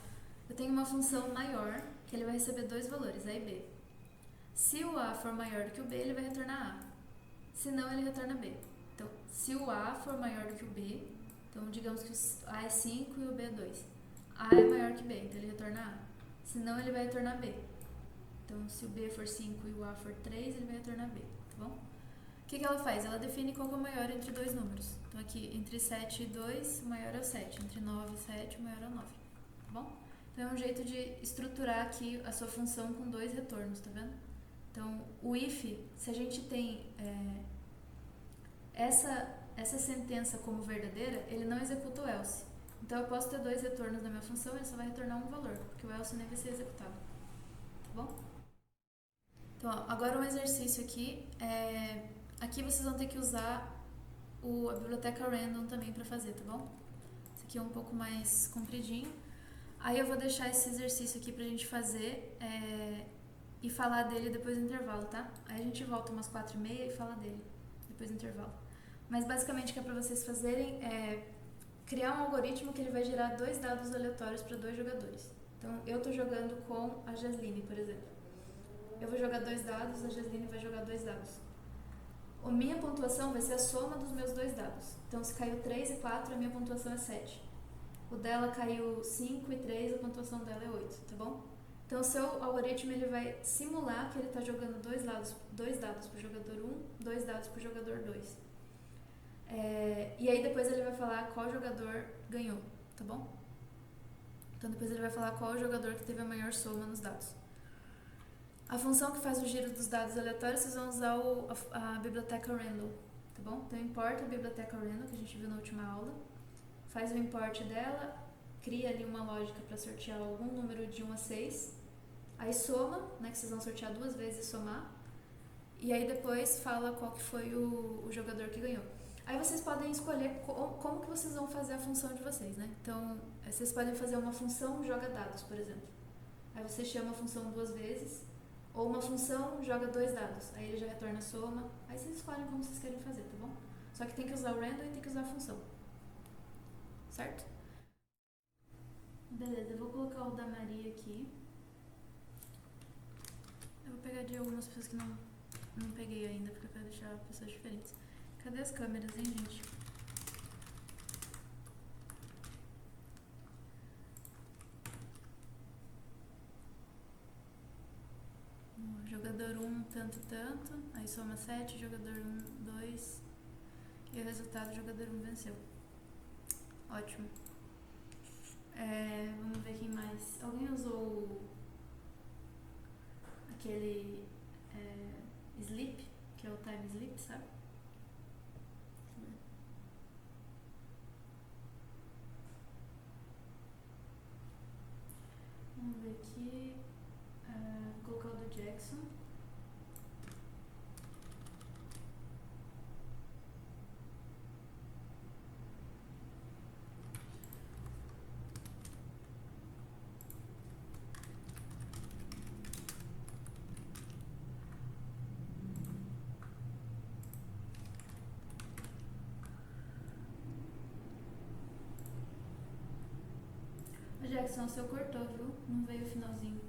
eu tenho uma função maior, que ele vai receber dois valores, A e B. Se o A for maior do que o B, ele vai retornar A. Se não, ele retorna B. Então, se o A for maior do que o B, então digamos que o A é 5 e o B é 2. A é maior que B, então ele retorna A. Se não, ele vai retornar B. Então, se o B for 5 e o A for 3, ele vai retornar B, tá bom? O que ela faz? Ela define qual é o maior entre dois números. Então, aqui, entre 7 e 2, o maior é o 7. Entre 9 e 7, o maior é o 9, tá bom? Então, é um jeito de estruturar aqui a sua função com dois retornos, tá vendo? Então, o if, se a gente tem essa sentença como verdadeira, ele não executa o else. Então, eu posso ter dois retornos na minha função, ele só vai retornar um valor, porque o else nem vai ser executado, tá bom? Então, ó, agora um exercício aqui, aqui vocês vão ter que usar a biblioteca random também para fazer, tá bom? Esse aqui é um pouco mais compridinho. Aí eu vou deixar esse exercício aqui pra gente fazer e falar dele depois do intervalo, tá? Aí a gente volta umas 4h30 e fala dele depois do intervalo. Mas basicamente o que é pra vocês fazerem é criar um algoritmo que ele vai gerar dois dados aleatórios para dois jogadores. Então eu tô jogando com a Jasline, por exemplo. Eu vou jogar dois dados, a Jasline vai jogar dois dados. A minha pontuação vai ser a soma dos meus dois dados. Então se caiu 3 e 4, a minha pontuação é 7. O dela caiu 5 e 3, a pontuação dela é 8, tá bom? Então o seu algoritmo ele vai simular que ele está jogando dois dados para o jogador 1, dois dados para o jogador 2. E aí depois ele vai falar qual jogador ganhou, tá bom? Então depois ele vai falar qual jogador que teve a maior soma nos dados. A função que faz o giro dos dados aleatórios, vocês vão usar a biblioteca random, tá bom? Então importa a biblioteca random, que a gente viu na última aula, faz o import dela, cria ali uma lógica para sortear algum número de 1 a 6, aí soma, né, que vocês vão sortear duas vezes e somar, e aí depois fala qual que foi o jogador que ganhou. Aí vocês podem escolher como que vocês vão fazer a função de vocês, né? Então, vocês podem fazer uma função joga dados, por exemplo. Aí você chama a função duas vezes, ou uma função joga dois dados, aí ele já retorna a soma, aí vocês escolhem como vocês querem fazer, tá bom? Só que tem que usar o random e tem que usar a função. Certo? Beleza, eu vou colocar o da Maria aqui. Eu vou pegar de algumas pessoas que não peguei ainda, porque eu quero deixar pessoas diferentes. Cadê as câmeras, hein, gente? Jogador 1, tanto, aí soma 7, jogador 1, 2, e o resultado, jogador 1 venceu. Ótimo. Vamos ver quem mais. Alguém usou aquele sleep, que é o time sleep, sabe? Vamos ver aqui. Vou colocar o do Jackson. Jackson, o seu cortou, viu? Não veio o finalzinho.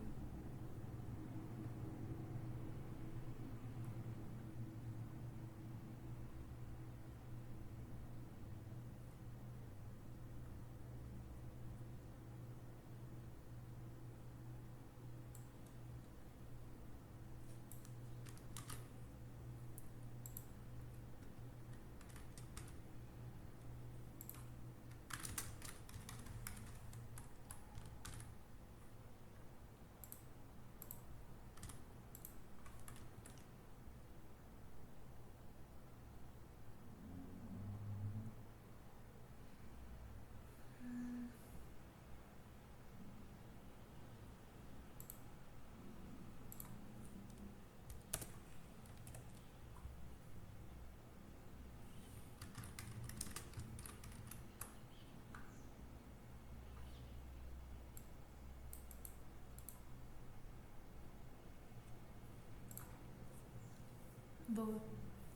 Boa.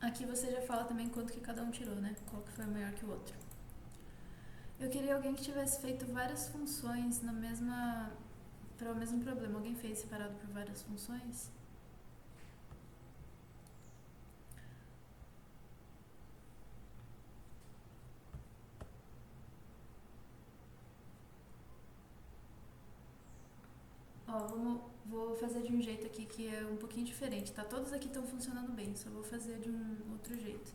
Aqui você já fala também quanto que cada um tirou, né? Qual que foi maior que o outro. Eu queria alguém que tivesse feito várias funções na mesma... para o mesmo problema. Alguém fez separado por várias funções? Ó, vou fazer de um jeito aqui que é um pouquinho diferente, tá? Todos aqui estão funcionando bem, só vou fazer de um outro jeito.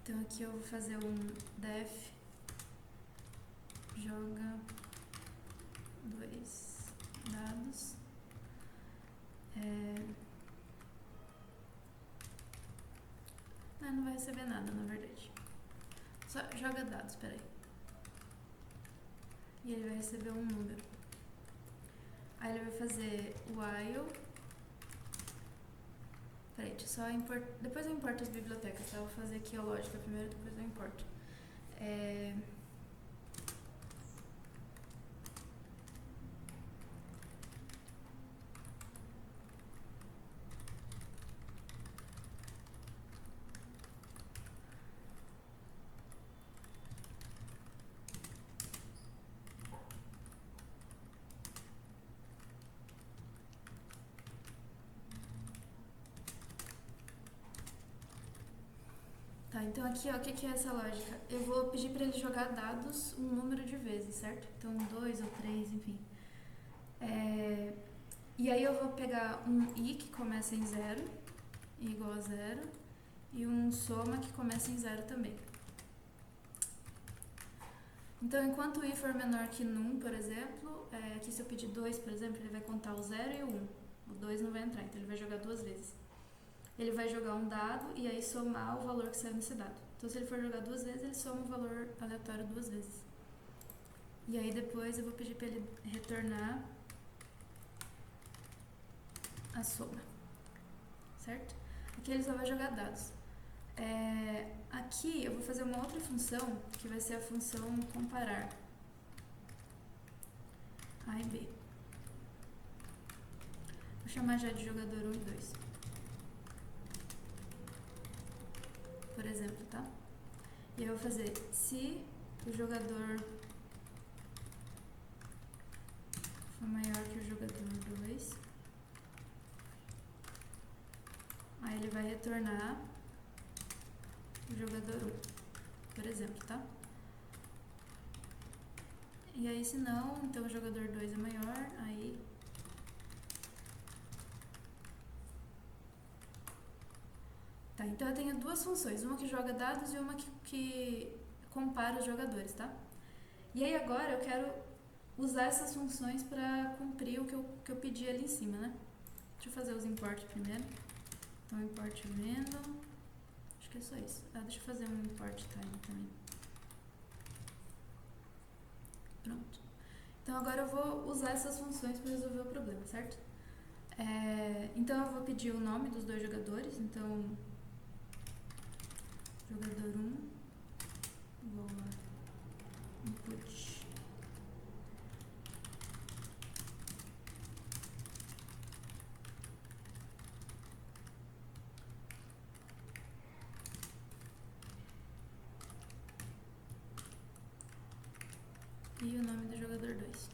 Então aqui eu vou fazer um def joga 2 dados. Não vai receber nada, na verdade. Só joga dados, peraí. E ele vai receber um número. Aí ele vai fazer while. Peraí, deixa eu só importar. Depois eu importo as bibliotecas, tá? Eu vou fazer aqui a lógica primeiro, depois eu importo. Tá, então aqui, ó, o que é essa lógica? Eu vou pedir pra ele jogar dados um número de vezes, certo? Então 2 ou 3, enfim. E aí eu vou pegar um i que começa em 0, i igual a 0, e um soma que começa em 0 também. Então, enquanto o i for menor que num, por exemplo, aqui se eu pedir 2, por exemplo, ele vai contar o 0 e o 1. O 2 não vai entrar, então ele vai jogar 2 vezes. Ele vai jogar um dado e aí somar o valor que saiu nesse dado. Então, se ele for jogar 2 vezes, ele soma o valor aleatório 2 vezes. E aí depois eu vou pedir para ele retornar a soma, certo? Aqui ele só vai jogar dados. Aqui eu vou fazer uma outra função, que vai ser a função comparar A e B. Vou chamar já de jogador 1 e 2. Por exemplo, tá? E eu vou fazer se o jogador for maior que o jogador 2, aí ele vai retornar o jogador 1, por exemplo, tá? E aí se não, então o jogador 2 é maior, aí... Tá, então eu tenho duas funções, uma que joga dados e uma que compara os jogadores, tá? E aí agora eu quero usar essas funções para cumprir o que eu pedi ali em cima, né? Deixa eu fazer os imports primeiro. Então import random, acho que é só isso. Deixa eu fazer um import time também. Pronto. Então agora eu vou usar essas funções para resolver o problema, certo? Então eu vou pedir o nome dos dois jogadores, então jogador 1 igual a input e o nome do jogador 2.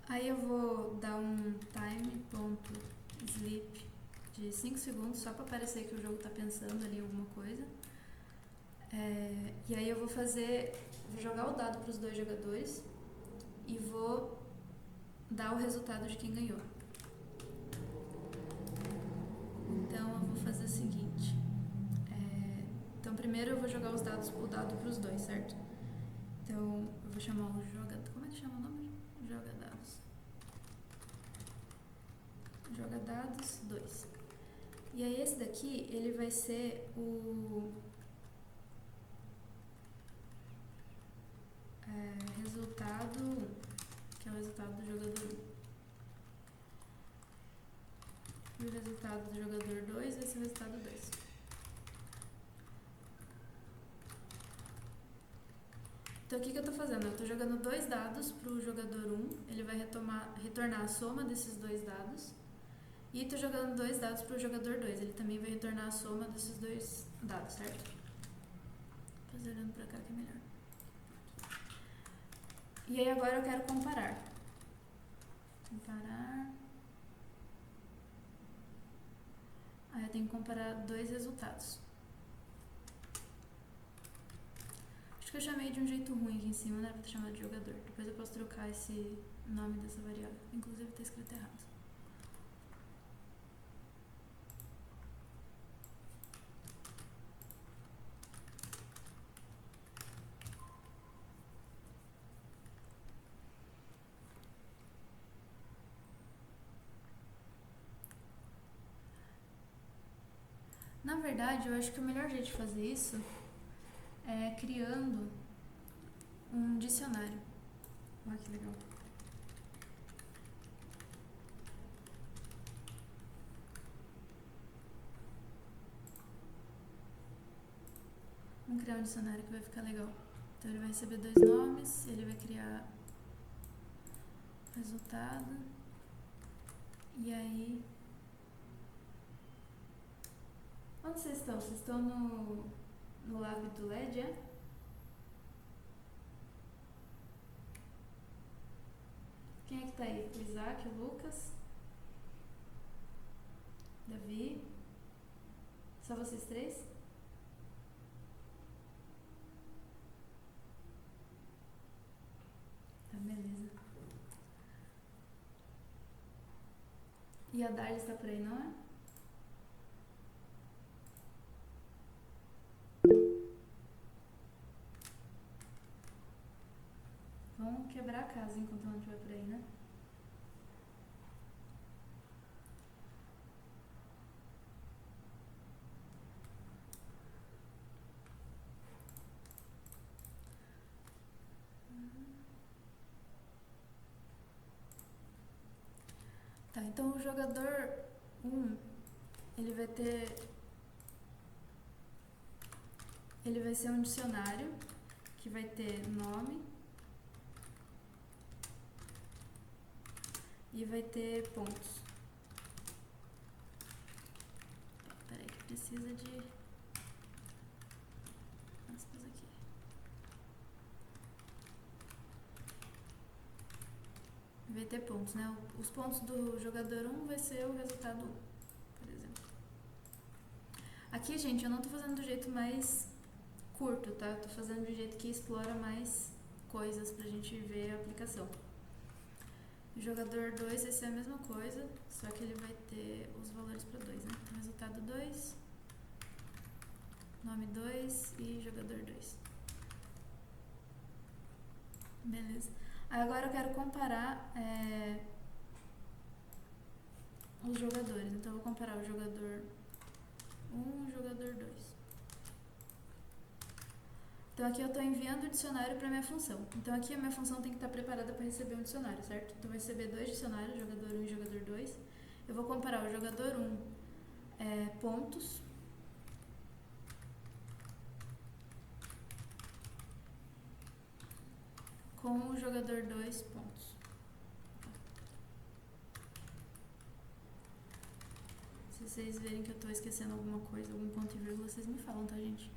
Aí eu vou dar um time.sleep de 5 segundos, só para parecer que o jogo está pensando ali alguma coisa. E aí eu vou jogar o dado para os dois jogadores e vou dar o resultado de quem ganhou. Então eu vou fazer o seguinte. Então primeiro eu vou jogar o dado para os dois, certo? Então eu vou chamar o jogador. Como é que chama o nome? Joga dados. Joga dados 2. E aí esse daqui, ele vai ser o resultado 1, que é o resultado do jogador 1. E o resultado do jogador 2 vai ser o resultado 2. Então o que eu tô fazendo? Eu tô jogando 2 dados pro jogador 1, ele vai retornar a soma desses 2 dados. E tô jogando 2 dados pro jogador 2, ele também vai retornar a soma desses 2 dados, certo? Tô olhando pra cá que é melhor. E aí agora eu quero comparar. Aí eu tenho que comparar 2 resultados. Acho que eu chamei de um jeito ruim aqui em cima, não era pra ter chamado de jogador. Depois eu posso trocar esse nome dessa variável. Inclusive tá escrito errado. Na verdade, eu acho que o melhor jeito de fazer isso é criando um dicionário. Olha que legal. Vamos criar um dicionário que vai ficar legal. Então ele vai receber 2 nomes, ele vai criar resultado. E aí... Onde vocês estão? Vocês estão no lab do LED, é? Quem é que tá aí? O Isaac, o Lucas, Davi. Só vocês 3? Tá, beleza. E a Darlis tá por aí, não é? Vamos quebrar a casa enquanto ela não estiver por aí, né? Tá, então o jogador 1, ele vai ter... Ele vai ser um dicionário que vai ter nome e vai ter pontos. Peraí que precisa de aspas aqui. Vai ter pontos, né? Os pontos do jogador 1 vai ser o resultado 1, por exemplo. Aqui, gente, eu não tô fazendo do jeito mais curto, tá? Eu tô fazendo do jeito que explora mais coisas pra gente ver a aplicação. O jogador 2 vai ser a mesma coisa, só que ele vai ter os valores para 2, né? Então, resultado 2, nome 2 e jogador 2. Beleza. Aí agora eu quero comparar os jogadores. Então eu vou comparar o jogador 1 e o jogador 2. Então aqui eu estou enviando o dicionário para minha função. Então aqui a minha função tem que estar preparada para receber um dicionário, certo? Então vai receber 2 dicionários, jogador 1 e jogador 2. Eu vou comparar o jogador 1 pontos com o jogador 2 pontos. Se vocês verem que eu estou esquecendo alguma coisa, algum ponto e vírgula, vocês me falam, tá, gente?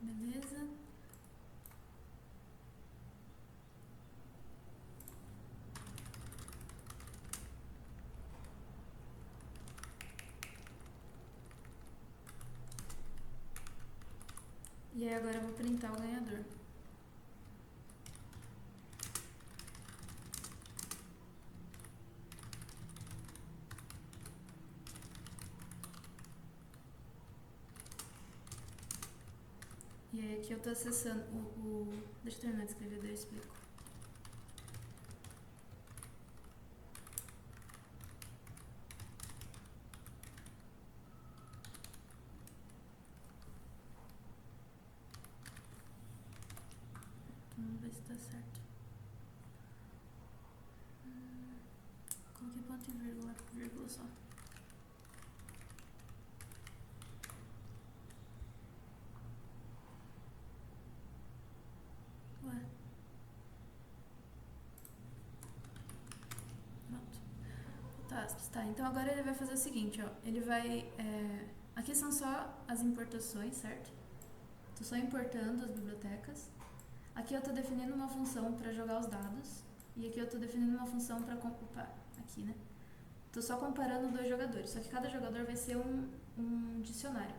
Beleza? E aí agora eu vou printar o ganhador. E aí aqui eu tô acessando Deixa eu terminar de escrever, daí eu explico. Vamos ver se tá certo. Coloquei ponto e vírgula só. Tá, então agora ele vai fazer o seguinte, ó. Ele vai... aqui são só as importações, certo? Tô só importando as bibliotecas. Aqui eu tô definindo uma função para jogar os dados. E aqui eu tô definindo uma função para... Opa, aqui, né? Tô só comparando dois jogadores. Só que cada jogador vai ser um dicionário.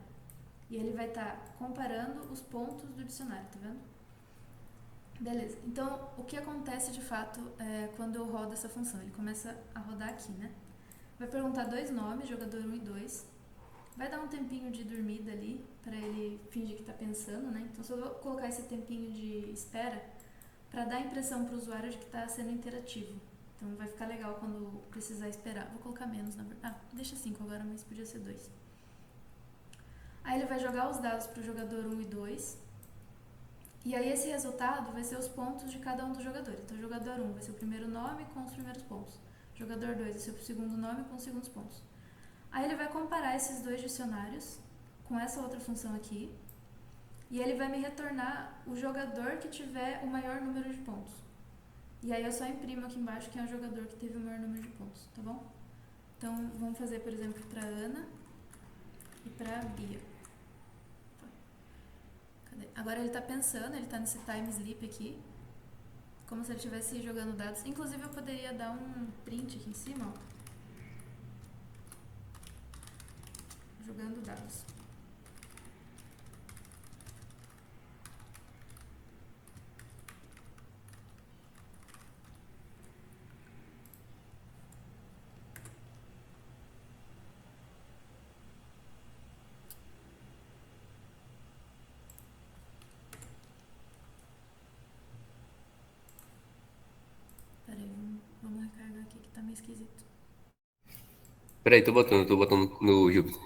E ele vai estar comparando os pontos do dicionário, tá vendo? Beleza. Então, o que acontece de fato quando eu rodo essa função? Ele começa a rodar aqui, né? Vai perguntar dois nomes, jogador 1 e 2. Vai dar um tempinho de dormida ali, pra ele fingir que tá pensando, né? Então, só vou colocar esse tempinho de espera pra dar a impressão pro usuário de que tá sendo interativo. Então, vai ficar legal quando precisar esperar. Vou colocar menos, na verdade. Deixa 5 agora, mas podia ser 2. Aí ele vai jogar os dados pro jogador 1 e 2. E aí esse resultado vai ser os pontos de cada um dos jogadores. Então, o jogador 1 vai ser o primeiro nome com os primeiros pontos. O jogador 2 vai ser o segundo nome com os segundos pontos. Aí ele vai comparar esses dois dicionários com essa outra função aqui. E ele vai me retornar o jogador que tiver o maior número de pontos. E aí eu só imprimo aqui embaixo quem é o jogador que teve o maior número de pontos, tá bom? Então, vamos fazer, por exemplo, para Ana e para Bia. Cadê? Agora ele tá pensando, ele tá nesse time sleep aqui. Como se ele estivesse jogando dados. Inclusive, eu poderia dar um print aqui em cima, ó. Jogando dados. Peraí, vamos recarregar aqui que tá meio esquisito. Peraí, tô botando no Júpiter.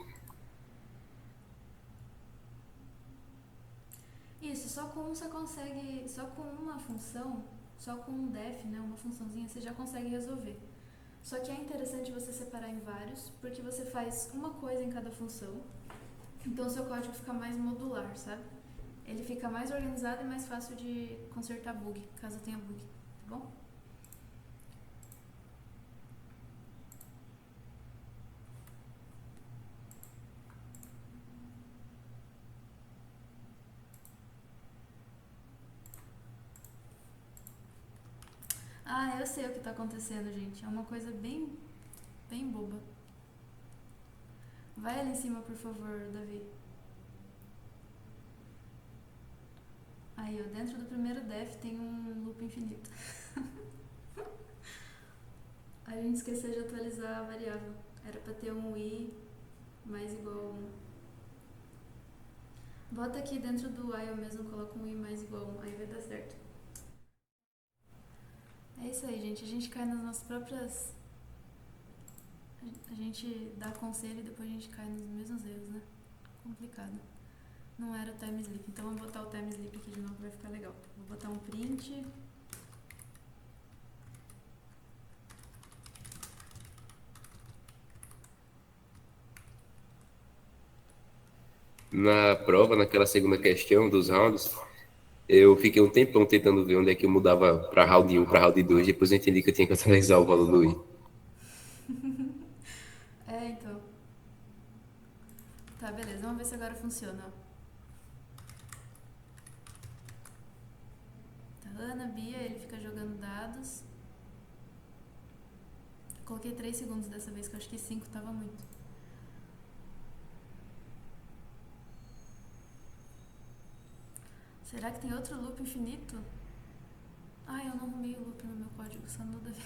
Isso, só com um você consegue, só com uma função, só com um def, né, uma funçãozinha, você já consegue resolver. Só que é interessante você separar em vários, porque você faz uma coisa em cada função, então o seu código fica mais modular, sabe? Ele fica mais organizado e mais fácil de consertar bug, caso tenha bug, tá bom? Ah, eu sei o que tá acontecendo, gente. É uma coisa bem boba. Vai ali em cima, por favor, Davi. Aí, ó, dentro do primeiro def tem um loop infinito. A gente esqueceu de atualizar a variável. Era pra ter um i mais igual a 1. Bota aqui dentro do i eu mesmo, coloca um i mais igual a 1, aí vai dar certo. É isso aí, gente. A gente cai nas nossas próprias... A gente dá conselho e depois a gente cai nos mesmos erros, né? Complicado. Não era o time sleep. Então, eu vou botar o time sleep aqui de novo, vai ficar legal. Vou botar um print. Na prova, naquela segunda questão dos rounds, eu fiquei um tempão tentando ver onde é que eu mudava pra round 1, pra round 2, depois eu entendi que eu tinha que atualizar o valor do i. Então. Tá, beleza. Vamos ver se agora funciona, ó. Tá, Ana, Bia, ele fica jogando dados. Coloquei 3 segundos dessa vez, que eu acho que 5 tava muito. Será que tem outro loop infinito? Ai, eu não arrumei o loop no meu código, só não deve.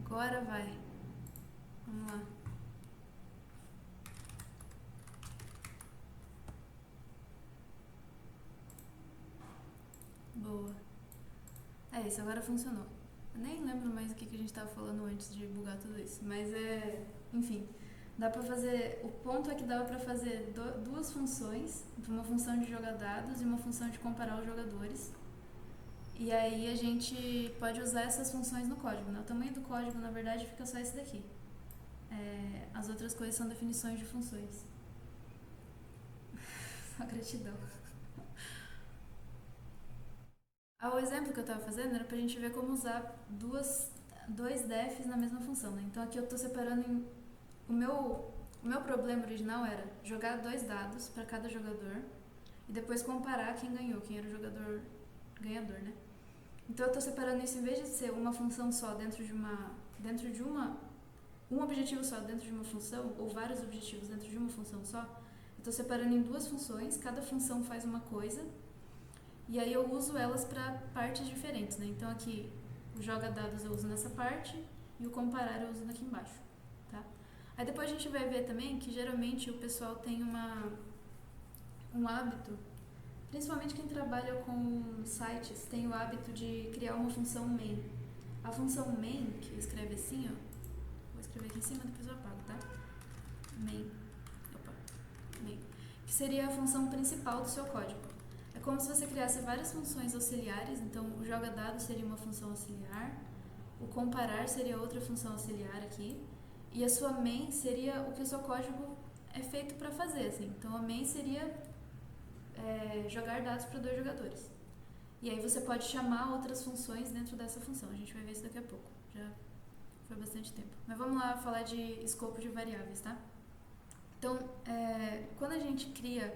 Agora vai. Vamos lá. Boa. É isso, agora funcionou. Eu nem lembro mais o que a gente tava falando antes de bugar tudo isso. Mas enfim, dá pra fazer... O ponto é que dava pra fazer duas funções. Uma função de jogar dados e uma função de comparar os jogadores. E aí a gente pode usar essas funções no código, né? O tamanho do código, na verdade, fica só esse daqui. As outras coisas são definições de funções. Só gratidão. O exemplo que eu estava fazendo era para a gente ver como usar dois defs na mesma função, né? Então aqui eu estou separando em... O meu problema original era jogar 2 dados para cada jogador e depois comparar quem ganhou, quem era o jogador ganhador, né? Então eu estou separando isso, em vez de ser uma função só dentro de um objetivo só dentro de uma função, ou vários objetivos dentro de uma função só, eu estou separando em 2 funções, cada função faz uma coisa, e aí eu uso elas para partes diferentes, né? Então aqui o joga dados eu uso nessa parte e o comparar eu uso aqui embaixo, tá? Aí depois a gente vai ver também que geralmente o pessoal tem um hábito, principalmente quem trabalha com sites, tem o hábito de criar uma função main. A função main, que escreve assim, ó, vou escrever aqui em cima, depois eu apago, tá? Main, que seria a função principal do seu código. É como se você criasse várias funções auxiliares, então o joga dados seria uma função auxiliar, o comparar seria outra função auxiliar aqui, e a sua main seria o que o seu código é feito para fazer, assim. Então a main seria jogar dados para 2 jogadores. E aí você pode chamar outras funções dentro dessa função. A gente vai ver isso daqui a pouco. Já foi bastante tempo. Mas vamos lá falar de escopo de variáveis, tá? Então, quando a gente cria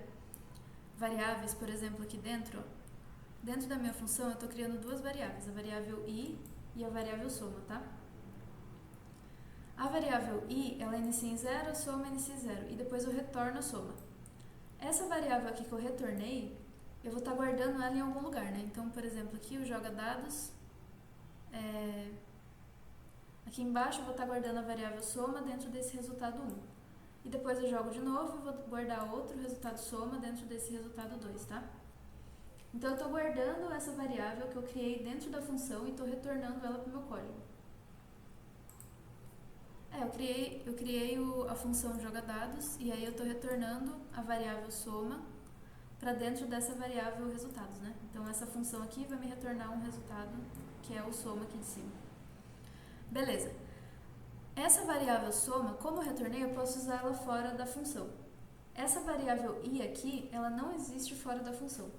variáveis, por exemplo, aqui dentro, ó, dentro da minha função eu estou criando 2 variáveis, a variável i e a variável soma, tá? A variável i, ela inicia em 0, a soma inicia em 0, e depois eu retorno a soma. Essa variável aqui que eu retornei, eu vou estar guardando ela em algum lugar, né? Então, por exemplo, aqui o joga dados, aqui embaixo eu vou estar guardando a variável soma dentro desse resultado 1. E depois eu jogo de novo e vou guardar outro resultado soma dentro desse resultado 2, tá? Então eu estou guardando essa variável que eu criei dentro da função e estou retornando ela para o meu código. Eu criei a função joga dados e aí eu estou retornando a variável soma para dentro dessa variável resultados, né? Então essa função aqui vai me retornar um resultado que é o soma aqui de cima. Beleza. Essa variável soma, como eu retornei, eu posso usar ela fora da função. Essa variável i aqui, ela não existe fora da função,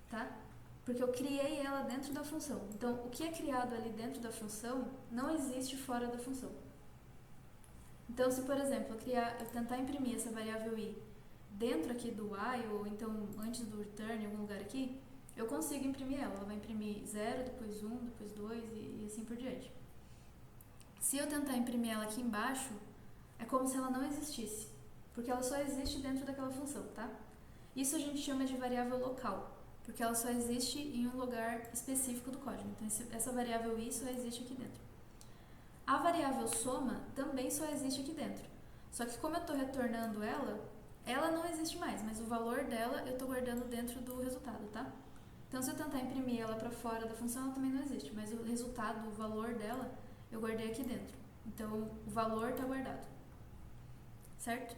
tá? Porque eu criei ela dentro da função. Então, o que é criado ali dentro da função não existe fora da função. Então, se por exemplo, eu tentar imprimir essa variável i dentro aqui do while, ou então antes do return, em algum lugar aqui, eu consigo imprimir ela. Ela vai imprimir 0, depois 1, depois 2 e assim por diante. Se eu tentar imprimir ela aqui embaixo, é como se ela não existisse, porque ela só existe dentro daquela função, tá? Isso a gente chama de variável local, porque ela só existe em um lugar específico do código. Então, essa variável i só existe aqui dentro. A variável soma também só existe aqui dentro. Só que como eu estou retornando ela não existe mais, mas o valor dela eu estou guardando dentro do resultado, tá? Então, se eu tentar imprimir ela para fora da função, ela também não existe, mas o resultado, o valor dela, eu guardei aqui dentro. Então, o valor está guardado. Certo?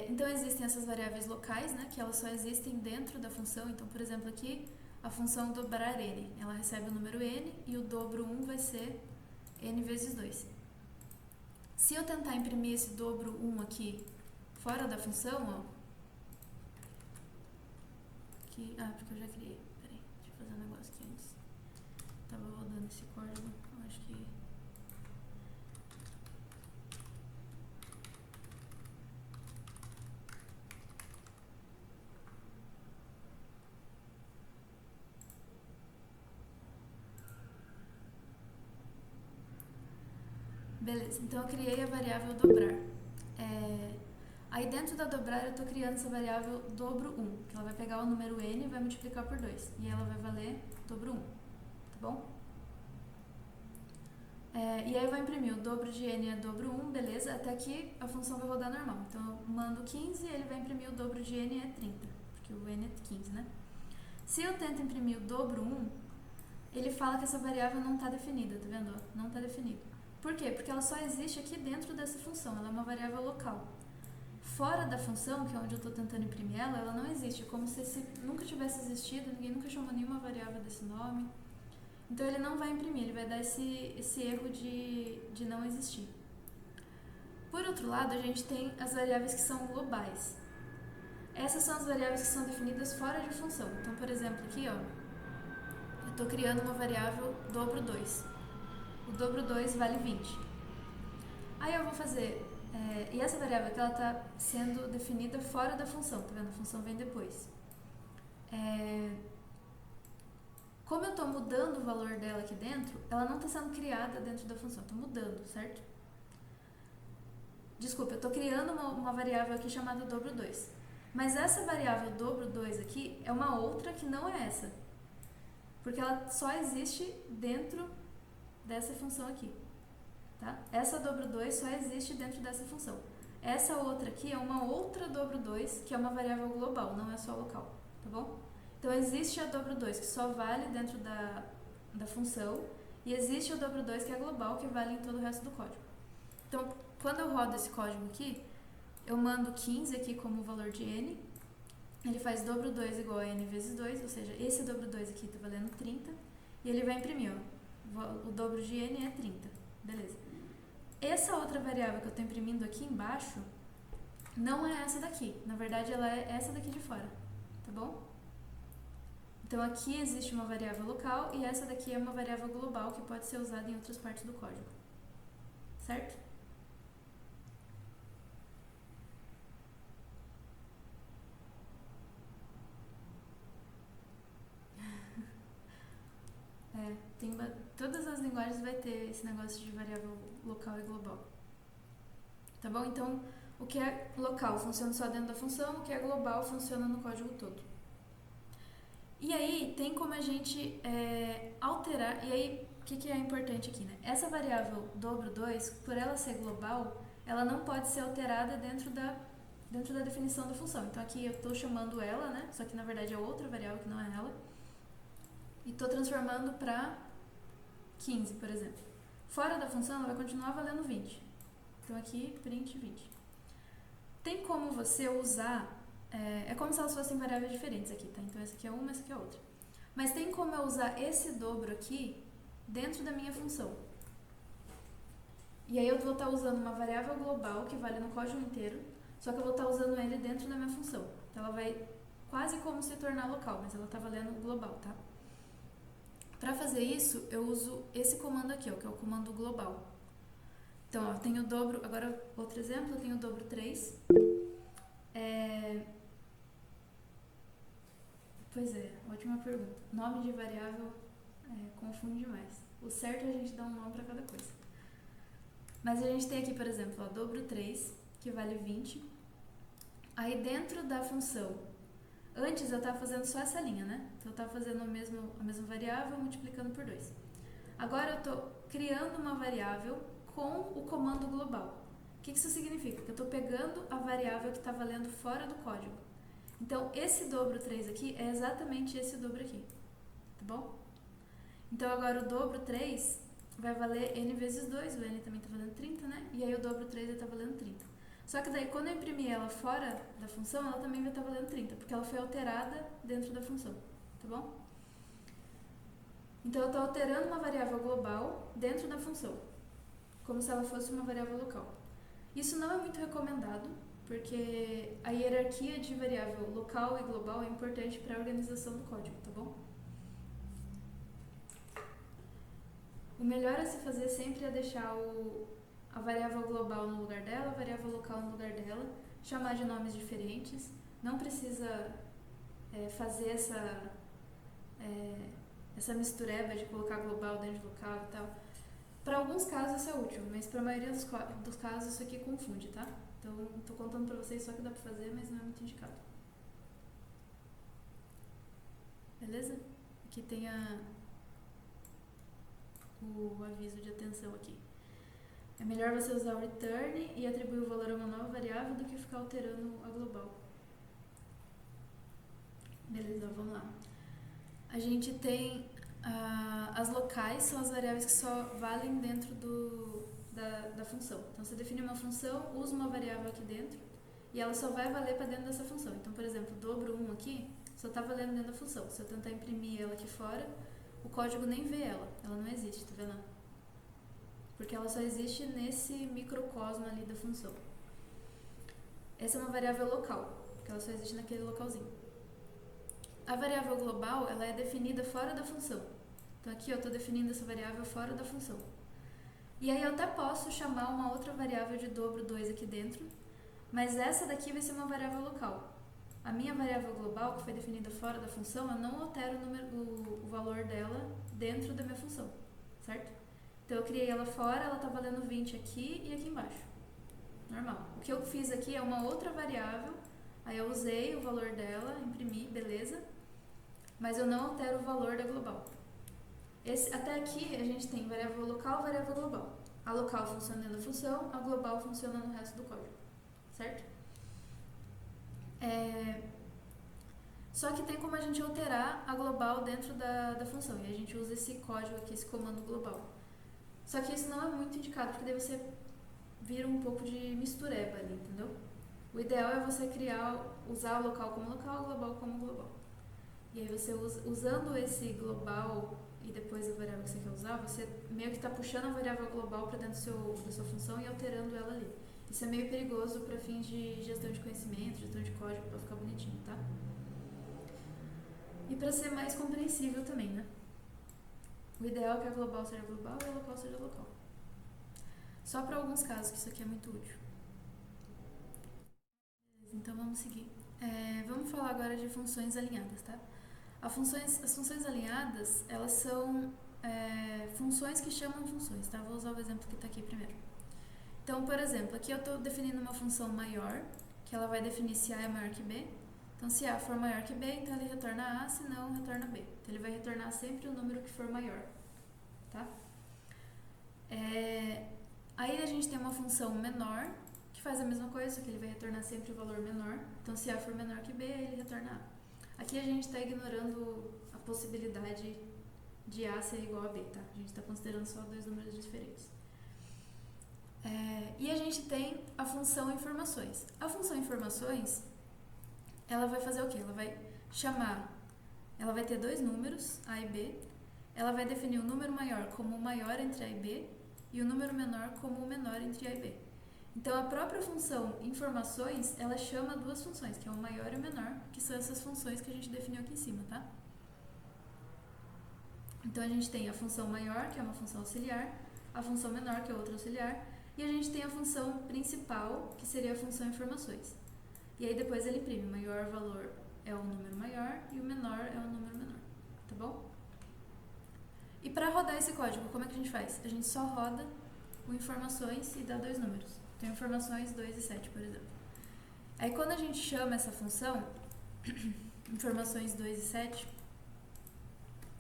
Então, existem essas variáveis locais, né, que elas só existem dentro da função. Então, por exemplo, aqui, a função dobrar n, ela recebe o número n e o dobro 1 vai ser n vezes 2. Se eu tentar imprimir esse dobro 1 aqui fora da função, ó, aqui, porque eu já criei. Peraí, deixa eu fazer um negócio aqui antes. Tava rodando esse código, eu acho que... Beleza, então eu criei a variável dobrar. Aí dentro da dobrar eu estou criando essa variável dobro 1, que ela vai pegar o número n e vai multiplicar por 2. E ela vai valer dobro 1, tá bom? E aí eu vou imprimir o dobro de n é dobro 1, beleza? Até aqui a função vai rodar normal. Então eu mando 15 e ele vai imprimir o dobro de n é 30, porque o n é 15, né? Se eu tento imprimir o dobro 1, ele fala que essa variável não está definida, tá vendo? Não está definida. Por quê? Porque ela só existe aqui dentro dessa função, ela é uma variável local. Fora da função, que é onde eu estou tentando imprimir ela não existe, como se nunca tivesse existido, ninguém nunca chamou nenhuma variável desse nome. Então ele não vai imprimir, ele vai dar esse erro de não existir. Por outro lado, a gente tem as variáveis que são globais. Essas são as variáveis que são definidas fora de função. Então, por exemplo, aqui, ó, estou criando uma variável dobro 2. O dobro 2 vale 20. Aí eu vou fazer... e essa variável aqui, ela está sendo definida fora da função, tá vendo? A função vem depois. Como eu estou mudando o valor dela aqui dentro, ela não está sendo criada dentro da função, estou mudando, certo? Desculpa, eu estou criando uma variável aqui chamada dobro 2. Mas essa variável dobro 2 aqui é uma outra que não é essa. Porque ela só existe dentro dessa função aqui. Tá? Essa dobro 2 só existe dentro dessa função. Essa outra aqui é uma outra dobro 2, que é uma variável global, não é só local. Tá bom? Então existe a dobro 2 que só vale dentro da função. E existe o dobro 2 que é global, que vale em todo o resto do código. Então, quando eu rodo esse código aqui, eu mando 15 aqui como valor de n, ele faz dobro 2 igual a n vezes 2, ou seja, esse dobro 2 aqui está valendo 30, e ele vai imprimir, ó, o dobro de n é 30, beleza. Essa outra variável que eu estou imprimindo aqui embaixo, não é essa daqui, na verdade ela é essa daqui de fora, tá bom? Então aqui existe uma variável local, e essa daqui é uma variável global que pode ser usada em outras partes do código, certo? Todas as linguagens vai ter esse negócio de variável local e global. Tá bom? Então, o que é local funciona só dentro da função, o que é global funciona no código todo. E aí, tem como a gente alterar... E aí, o que é importante aqui, né? Essa variável dobro 2, por ela ser global, ela não pode ser alterada dentro da definição da função. Então, aqui eu estou chamando ela, né? Só que, na verdade, é outra variável que não é ela. E estou transformando para 15, por exemplo. Fora da função, ela vai continuar valendo 20. Então aqui, print 20. Tem como você usar... É como se elas fossem variáveis diferentes aqui, tá? Então essa aqui é uma, essa aqui é outra. Mas tem como eu usar esse dobro aqui dentro da minha função. E aí eu vou estar usando uma variável global que vale no código inteiro, só que eu vou estar usando ele dentro da minha função. Então ela vai quase como se tornar local, mas ela está valendo global, tá? Para fazer isso, eu uso esse comando aqui, ó, que é o comando global. Então, ó, eu tenho o dobro... Agora, outro exemplo, eu tenho o dobro 3. Pois é, ótima pergunta. Nome de variável confunde demais. O certo é a gente dar um nome para cada coisa. Mas a gente tem aqui, por exemplo, ó, dobro 3, que vale 20. Aí, dentro da função... Antes eu estava fazendo só essa linha, né? Então eu estava fazendo a mesma variável multiplicando por 2. Agora eu estou criando uma variável com o comando global. O que isso significa? Que eu estou pegando a variável que está valendo fora do código. Então esse dobro 3 aqui é exatamente esse dobro aqui. Tá bom? Então agora o dobro 3 vai valer n vezes 2, o n também está valendo 30, né? E aí o dobro 3 está valendo 30. Só que daí, quando eu imprimir ela fora da função, ela também vai estar valendo 30, porque ela foi alterada dentro da função, tá bom? Então, eu estou alterando uma variável global dentro da função, como se ela fosse uma variável local. Isso não é muito recomendado, porque a hierarquia de variável local e global é importante para a organização do código, tá bom? O melhor a se fazer sempre é deixar a variável global no lugar dela, a variável local no lugar dela, chamar de nomes diferentes, não precisa fazer essa mistureba de colocar global dentro de local e tal. Para alguns casos isso é útil, mas para a maioria dos casos isso aqui confunde, tá? Então, estou contando para vocês só que dá para fazer, mas não é muito indicado. Beleza? Aqui tem o aviso de atenção aqui. É melhor você usar o return e atribuir o valor a uma nova variável do que ficar alterando a global. Beleza, vamos lá. A gente tem as locais, são as variáveis que só valem dentro da função. Então, você define uma função, usa uma variável aqui dentro e ela só vai valer para dentro dessa função. Então, por exemplo, dobro 1 aqui só está valendo dentro da função. Se eu tentar imprimir ela aqui fora, o código nem vê ela não existe, tá vendo? Porque ela só existe nesse microcosmo ali da função. Essa é uma variável local, porque ela só existe naquele localzinho. A variável global, ela é definida fora da função. Então aqui eu estou definindo essa variável fora da função. E aí eu até posso chamar uma outra variável de dobro 2 aqui dentro, mas essa daqui vai ser uma variável local. A minha variável global, que foi definida fora da função, eu não altero o valor dela dentro da minha função, certo? Então eu criei ela fora, ela está valendo 20 aqui e aqui embaixo. Normal. O que eu fiz aqui é uma outra variável, aí eu usei o valor dela, imprimi, beleza, mas eu não altero o valor da global. Até aqui a gente tem variável local e variável global. A local funciona na função, a global funciona no resto do código, certo? Só que tem como a gente alterar a global dentro da função, e a gente usa esse código aqui, esse comando global. Só que isso não é muito indicado, porque daí você vira um pouco de mistureba ali, entendeu? O ideal é você usar o local como local, a global como global. E aí você usando esse global e depois a variável que você quer usar, você meio que está puxando a variável global para dentro da sua função e alterando ela ali. Isso é meio perigoso para fins de gestão de conhecimento, gestão de código, para ficar bonitinho, tá? E para ser mais compreensível também, né? O ideal é que a global seja global e a local seja local. Só para alguns casos que isso aqui é muito útil. Então vamos seguir. Vamos falar agora de funções alinhadas, tá? As funções alinhadas, elas são funções que chamam funções, tá? Vou usar o exemplo que está aqui primeiro. Então, por exemplo, aqui eu estou definindo uma função maior, que ela vai definir se A é maior que B. Então, se A for maior que B, então ele retorna A, se não, retorna B. Então, ele vai retornar sempre o número que for maior, tá? Aí a gente tem uma função menor, que faz a mesma coisa, só que ele vai retornar sempre o valor menor. Então, se A for menor que B, aí ele retorna A. Aqui a gente está ignorando a possibilidade de A ser igual a B, tá? A gente está considerando só dois números diferentes. E a gente tem a função informações. A função informações, ela vai fazer o quê? Ela vai ter dois números, A e B. Ela vai definir o número maior como o maior entre A e B e o número menor como o menor entre A e B. Então, a própria função informações, ela chama duas funções, que é o maior e o menor, que são essas funções que a gente definiu aqui em cima, tá? Então, a gente tem a função maior, que é uma função auxiliar, a função menor, que é outra auxiliar, e a gente tem a função principal, que seria a função informações. E aí, depois ele imprime, o maior valor é o número maior e o menor é o número menor, tá bom? E para rodar esse código, como é que a gente faz? A gente só roda o informações e dá dois números. Tem informações 2 e 7, por exemplo. Aí quando a gente chama essa função, informações 2 e 7,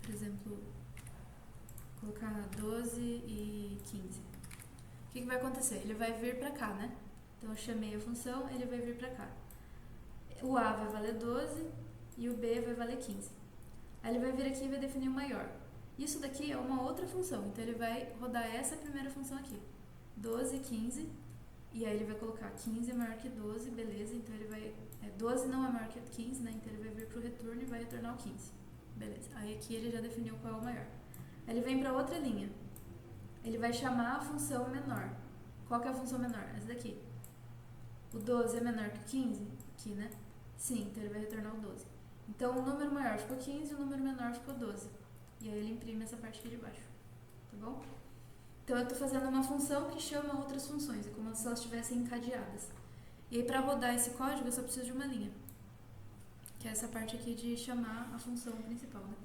por exemplo, colocar 12 e 15. O que vai acontecer? Ele vai vir pra cá, né? Então eu chamei a função, ele vai vir pra cá. O A vai valer 12 e o B vai valer 15. Aí ele vai vir aqui e vai definir o maior. Isso daqui é uma outra função, então ele vai rodar essa primeira função aqui. 12 e 15. E aí ele vai colocar 15 é maior que 12, beleza, então ele vai... 12 não é maior que 15, né, então ele vai vir pro retorno e vai retornar o 15. Beleza, aí aqui ele já definiu qual é o maior. Aí ele vem pra outra linha. Ele vai chamar a função menor. Qual que é a função menor? Essa daqui. O 12 é menor que o 15? Aqui, né? Sim, então ele vai retornar o 12. Então o número maior ficou 15 e o número menor ficou 12. E aí ele imprime essa parte aqui de baixo. Tá bom? Então eu estou fazendo uma função que chama outras funções, é como se elas estivessem encadeadas. E aí para rodar esse código eu só preciso de uma linha, que é essa parte aqui de chamar a função principal, né?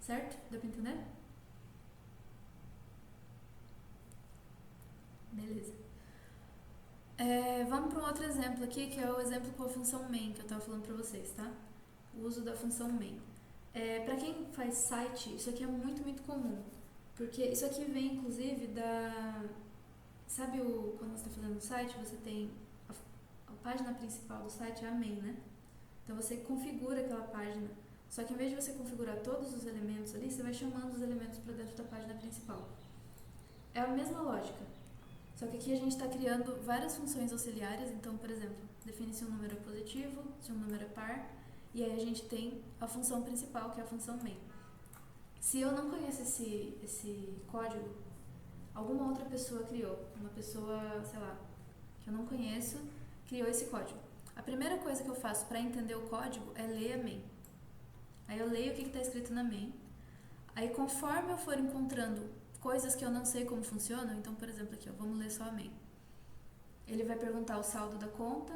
Certo? Deu para entender? Beleza. Vamos para um outro exemplo aqui, que é o exemplo com a função main, que eu estava falando para vocês, tá? O uso da função main. Para quem faz site, isso aqui é muito, muito comum. Porque isso aqui vem, inclusive, Sabe quando você está fazendo um site, você tem a página principal do site é a main, né? Então você configura aquela página. Só que em vez de você configurar todos os elementos ali, você vai chamando os elementos para dentro da página principal. É a mesma lógica. Só que aqui a gente está criando várias funções auxiliares. Então, por exemplo, define se um número é positivo, se um número é par. E aí a gente tem a função principal, que é a função main. Se eu não conheço esse código, alguma outra pessoa criou. Uma pessoa, sei lá, que eu não conheço, criou esse código. A primeira coisa que eu faço para entender o código é ler a main. Aí eu leio o que está escrito na main. Aí conforme eu for encontrando coisas que eu não sei como funcionam, então por exemplo aqui, ó, vamos ler só a main. Ele vai perguntar o saldo da conta,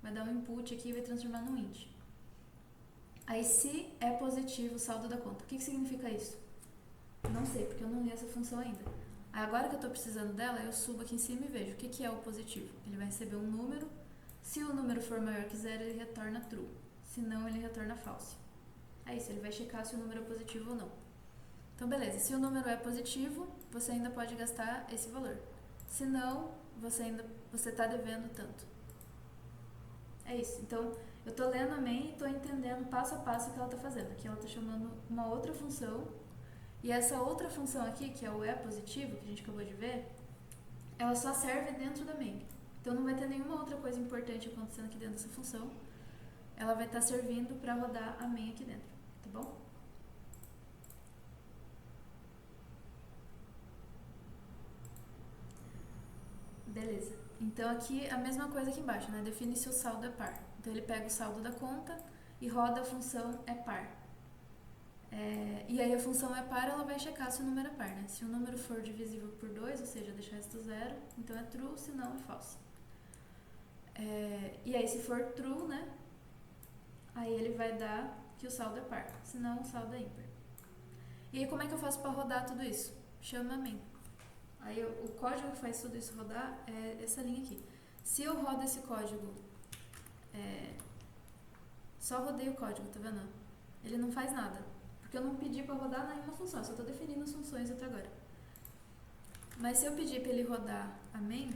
vai dar um input aqui e vai transformar num int. Aí se é positivo o saldo da conta, o que significa isso? Não sei, porque eu não li essa função ainda. Aí agora que eu estou precisando dela, eu subo aqui em cima e vejo o que é o positivo. Ele vai receber um número, se o número for maior que 0, ele retorna true, se não ele retorna false. É isso, ele vai checar se o número é positivo ou não. Então beleza, se o número é positivo, você ainda pode gastar esse valor. Se não, você está devendo tanto. É isso, então eu estou lendo a main e estou entendendo passo a passo o que ela está fazendo. Aqui ela está chamando uma outra função, e essa outra função aqui, que é o é positivo, que a gente acabou de ver, ela só serve dentro da main. Então não vai ter nenhuma outra coisa importante acontecendo aqui dentro dessa função. Ela vai estar servindo para rodar a main aqui dentro, tá bom? Beleza. Então aqui a mesma coisa aqui embaixo, né? Define se o saldo é par. Então ele pega o saldo da conta e roda a função é par. E aí a função é par, ela vai checar se o número é par, né? Se o número for divisível por 2, ou seja, deixar isso zero, então é true, se não é false. E aí se for true, né? Aí ele vai dar que o saldo é par, se não o saldo é ímpar. E aí como é que eu faço para rodar tudo isso? Chama main. Aí o código que faz tudo isso rodar é essa linha aqui. Se eu rodo esse código, só rodei o código, tá vendo? Ele não faz nada, porque eu não pedi para rodar nenhuma função, eu só estou definindo as funções até agora. Mas se eu pedir para ele rodar a main,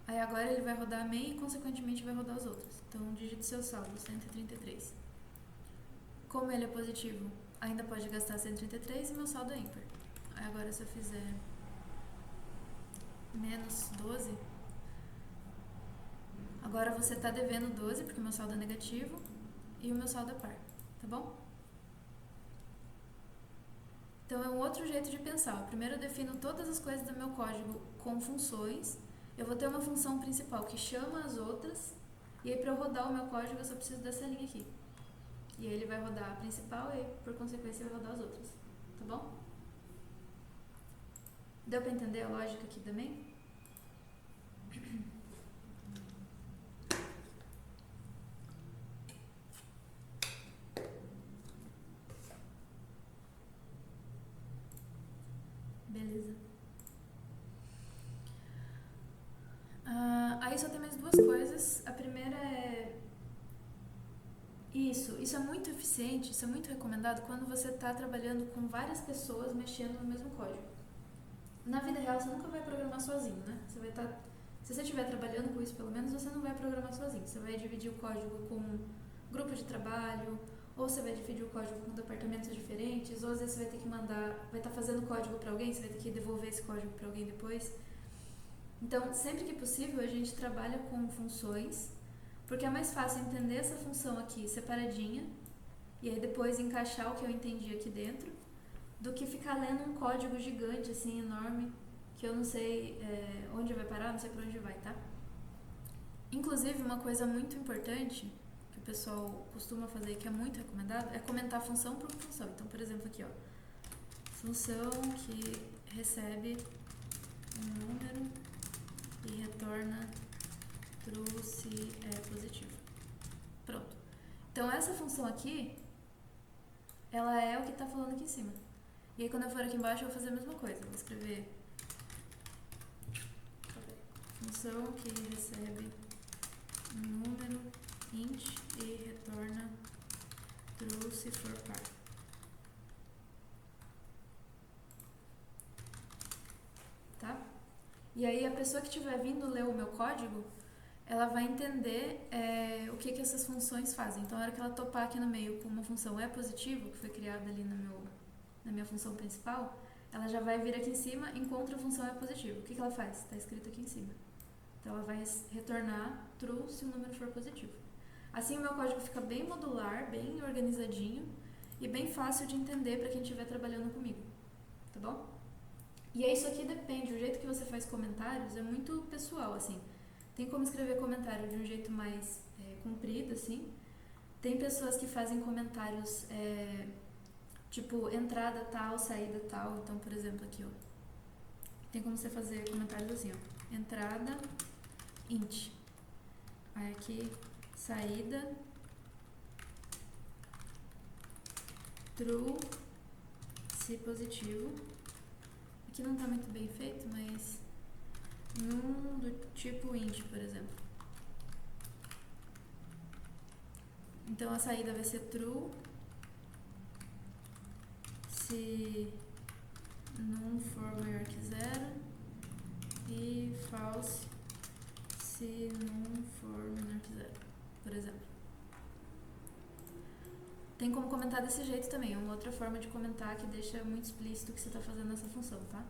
aí agora ele vai rodar a main e consequentemente vai rodar as outras. Então digite seu saldo, 133. Como ele é positivo, ainda pode gastar 133 e meu saldo é ímpar. Aí agora se eu fizer menos 12, agora você está devendo 12 porque o meu saldo é negativo e o meu saldo é par, tá bom? Então é um outro jeito de pensar. Primeiro eu defino todas as coisas do meu código com funções. Eu vou ter uma função principal que chama as outras, e aí para eu rodar o meu código eu só preciso dessa linha aqui. E aí ele vai rodar a principal e por consequência vai rodar as outras, tá bom? Deu para entender a lógica aqui também? Beleza. Aí só tem mais duas coisas. A primeira é... Isso é muito eficiente, isso é muito recomendado quando você está trabalhando com várias pessoas mexendo no mesmo código. Na vida real você nunca vai programar sozinho, né? Se você estiver trabalhando com isso, pelo menos, você não vai programar sozinho. Você vai dividir o código com um grupo de trabalho, ou você vai dividir o código com departamentos diferentes, ou às vezes você vai ter que vai estar fazendo código para alguém, você vai ter que devolver esse código para alguém depois. Então, sempre que possível, a gente trabalha com funções, porque é mais fácil entender essa função aqui separadinha, e aí depois encaixar o que eu entendi aqui dentro, do que ficar lendo um código gigante, assim, enorme, que eu não sei onde vai parar, não sei pra onde vai, tá? Inclusive, uma coisa muito importante, que o pessoal costuma fazer e que é muito recomendado, é comentar função por função. Então, por exemplo, aqui, ó, função que recebe um número e retorna true se é positivo. Pronto. Então, essa função aqui, ela é o que tá falando aqui em cima. E aí quando eu for aqui embaixo eu vou fazer a mesma coisa. Vou escrever função que recebe um número int e retorna true se for par. Tá? E aí a pessoa que estiver vindo ler o meu código, ela vai entender o que essas funções fazem. Então, na hora que ela topar aqui no meio com uma função é positivo, que foi criada ali na minha função principal, ela já vai vir aqui em cima, encontra a função é positivo. O que ela faz? Está escrito aqui em cima. Então, ela vai retornar true se o número for positivo. Assim, o meu código fica bem modular, bem organizadinho e bem fácil de entender para quem estiver trabalhando comigo. Tá bom? E aí, isso aqui depende. O jeito que você faz comentários é muito pessoal, assim. Tem como escrever comentário de um jeito mais comprido, assim. Tem pessoas que fazem comentários tipo entrada tal, saída tal. Então, por exemplo, aqui, ó. Tem como você fazer comentários assim, ó. Entrada, int. Aí aqui, saída, true, se positivo. Aqui não tá muito bem feito, mas num do tipo int, por exemplo. Então a saída vai ser true se num for maior que 0 e false se num for menor que 0, por exemplo. Tem como comentar desse jeito também, é uma outra forma de comentar que deixa muito explícito o que você está fazendo nessa função, tá?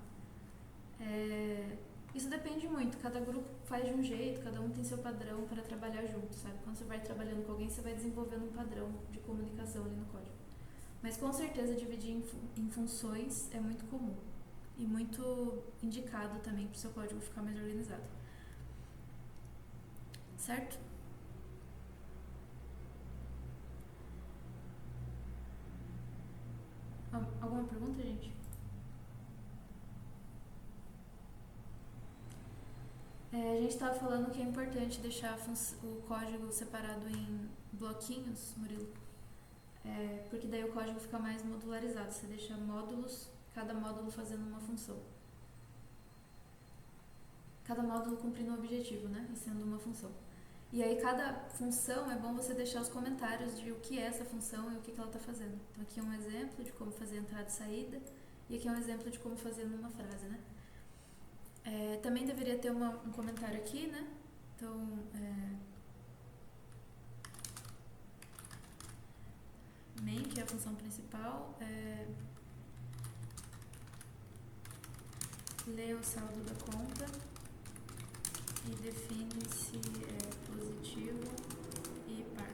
Isso depende muito, cada grupo faz de um jeito, cada um tem seu padrão para trabalhar junto, sabe? Quando você vai trabalhando com alguém, você vai desenvolvendo um padrão de comunicação ali no código. Mas com certeza dividir em funções é muito comum e muito indicado também para o seu código ficar mais organizado. Certo? Alguma pergunta, gente? A gente estava falando que é importante deixar o código separado em bloquinhos, Murilo, porque daí o código fica mais modularizado. Você deixa módulos, cada módulo fazendo uma função. Cada módulo cumprindo um objetivo, né? E sendo uma função. E aí cada função é bom você deixar os comentários de o que é essa função e o que ela está fazendo. Então aqui é um exemplo de como fazer entrada e saída, e aqui é um exemplo de como fazer numa frase, né? Também deveria ter um comentário aqui, né? Então, main, que é a função principal, lê o saldo da conta e define se é positivo e par.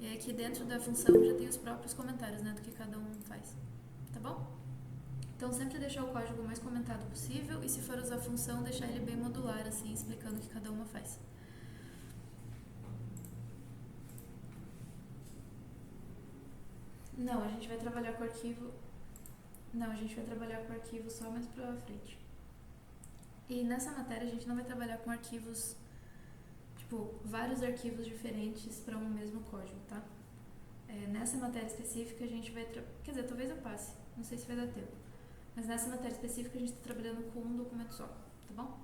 E aí aqui dentro da função já tem os próprios comentários, né, do que cada um faz. Tá bom? Então sempre deixar o código o mais comentado possível e se for usar a função, deixar ele bem modular, assim, explicando o que cada uma faz. Não, a gente vai trabalhar com arquivo... Não, a gente vai trabalhar com arquivo só mais pra frente. E nessa matéria a gente não vai trabalhar com arquivos, tipo, vários arquivos diferentes para um mesmo código, tá? Nessa matéria específica a gente vai... Quer dizer, talvez eu passe, não sei se vai dar tempo. Mas nessa matéria específica a gente está trabalhando com um documento só, tá bom?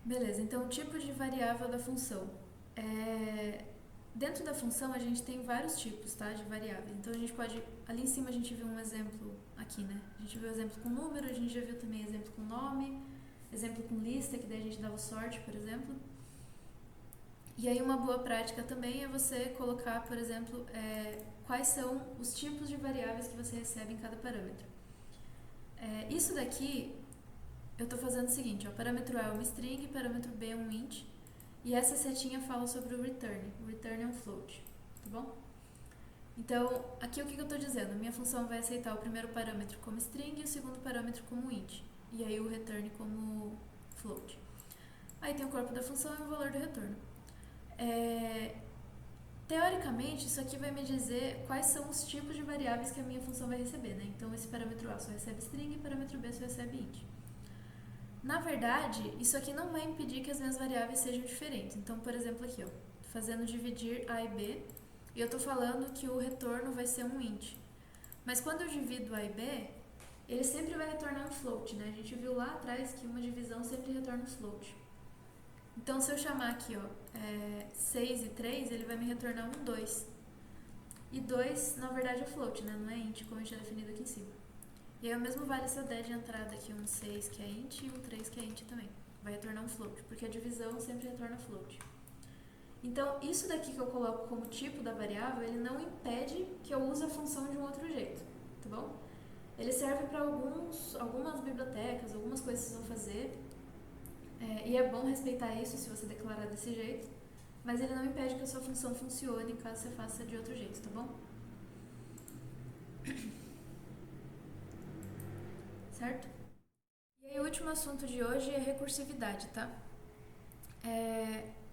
Beleza, então o tipo de variável da função. Dentro da função a gente tem vários tipos, tá, de variáveis. Então a gente pode... Ali em cima a gente viu um exemplo aqui, né? A gente viu exemplo com número, a gente já viu também exemplo com nome, exemplo com lista, que daí a gente dava sorte, por exemplo. E aí uma boa prática também é você colocar, por exemplo, quais são os tipos de variáveis que você recebe em cada parâmetro. Isso daqui, eu estou fazendo o seguinte, ó, parâmetro A é uma string, parâmetro B é um int, e essa setinha fala sobre o return. O return é um float, tá bom? Então, aqui o que eu estou dizendo? Minha função vai aceitar o primeiro parâmetro como string e o segundo parâmetro como int, e aí o return como float. Aí tem o corpo da função e o valor do retorno. Teoricamente, isso aqui vai me dizer quais são os tipos de variáveis que a minha função vai receber, né? Então, esse parâmetro A só recebe string e parâmetro B só recebe int. Na verdade, isso aqui não vai impedir que as minhas variáveis sejam diferentes. Então, por exemplo, aqui, ó, fazendo dividir A e B, e eu estou falando que o retorno vai ser um int. Mas quando eu divido A e B, ele sempre vai retornar um float, né? A gente viu lá atrás que uma divisão sempre retorna um float. Então, se eu chamar aqui, ó, 6 e 3, ele vai me retornar um 2. E 2, na verdade, é float, né? Não é int, como a gente já definido aqui em cima. E aí, o mesmo vale se eu der de entrada aqui um 6, que é int, e um 3, que é int também. Vai retornar um float, porque a divisão sempre retorna float. Então, isso daqui que eu coloco como tipo da variável, ele não impede que eu use a função de um outro jeito, tá bom? Ele serve para algumas bibliotecas, algumas coisas que vocês vão fazer, e é bom respeitar isso se você declarar desse jeito, mas ele não impede que a sua função funcione caso você faça de outro jeito, tá bom? Certo? E E o último assunto de hoje é recursividade, tá?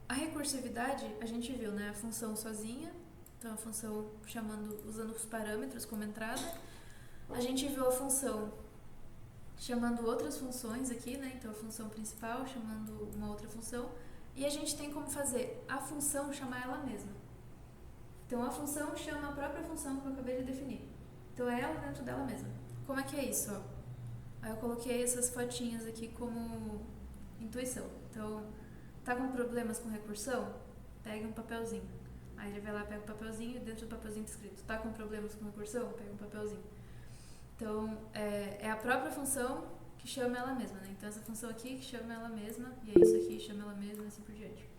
A recursividade, a gente viu, né? A função sozinha, então a função usando os parâmetros como entrada. A gente viu a função chamando outras funções aqui, né? Então a função principal chamando uma outra função. E a gente tem como fazer a função chamar ela mesma. Então a função chama a própria função que eu acabei de definir. Então é ela dentro dela mesma. Como é que é isso? Ó? Aí eu coloquei essas fotinhas aqui como intuição. Então, tá com problemas com recursão? Pegue um papelzinho. Aí ele vai lá, pega o papelzinho e dentro do papelzinho tá escrito: tá com problemas com recursão? Pega um papelzinho. Então, é a própria função que chama ela mesma, né? Então essa função aqui que chama ela mesma, e é isso aqui que chama ela mesma, e assim por diante.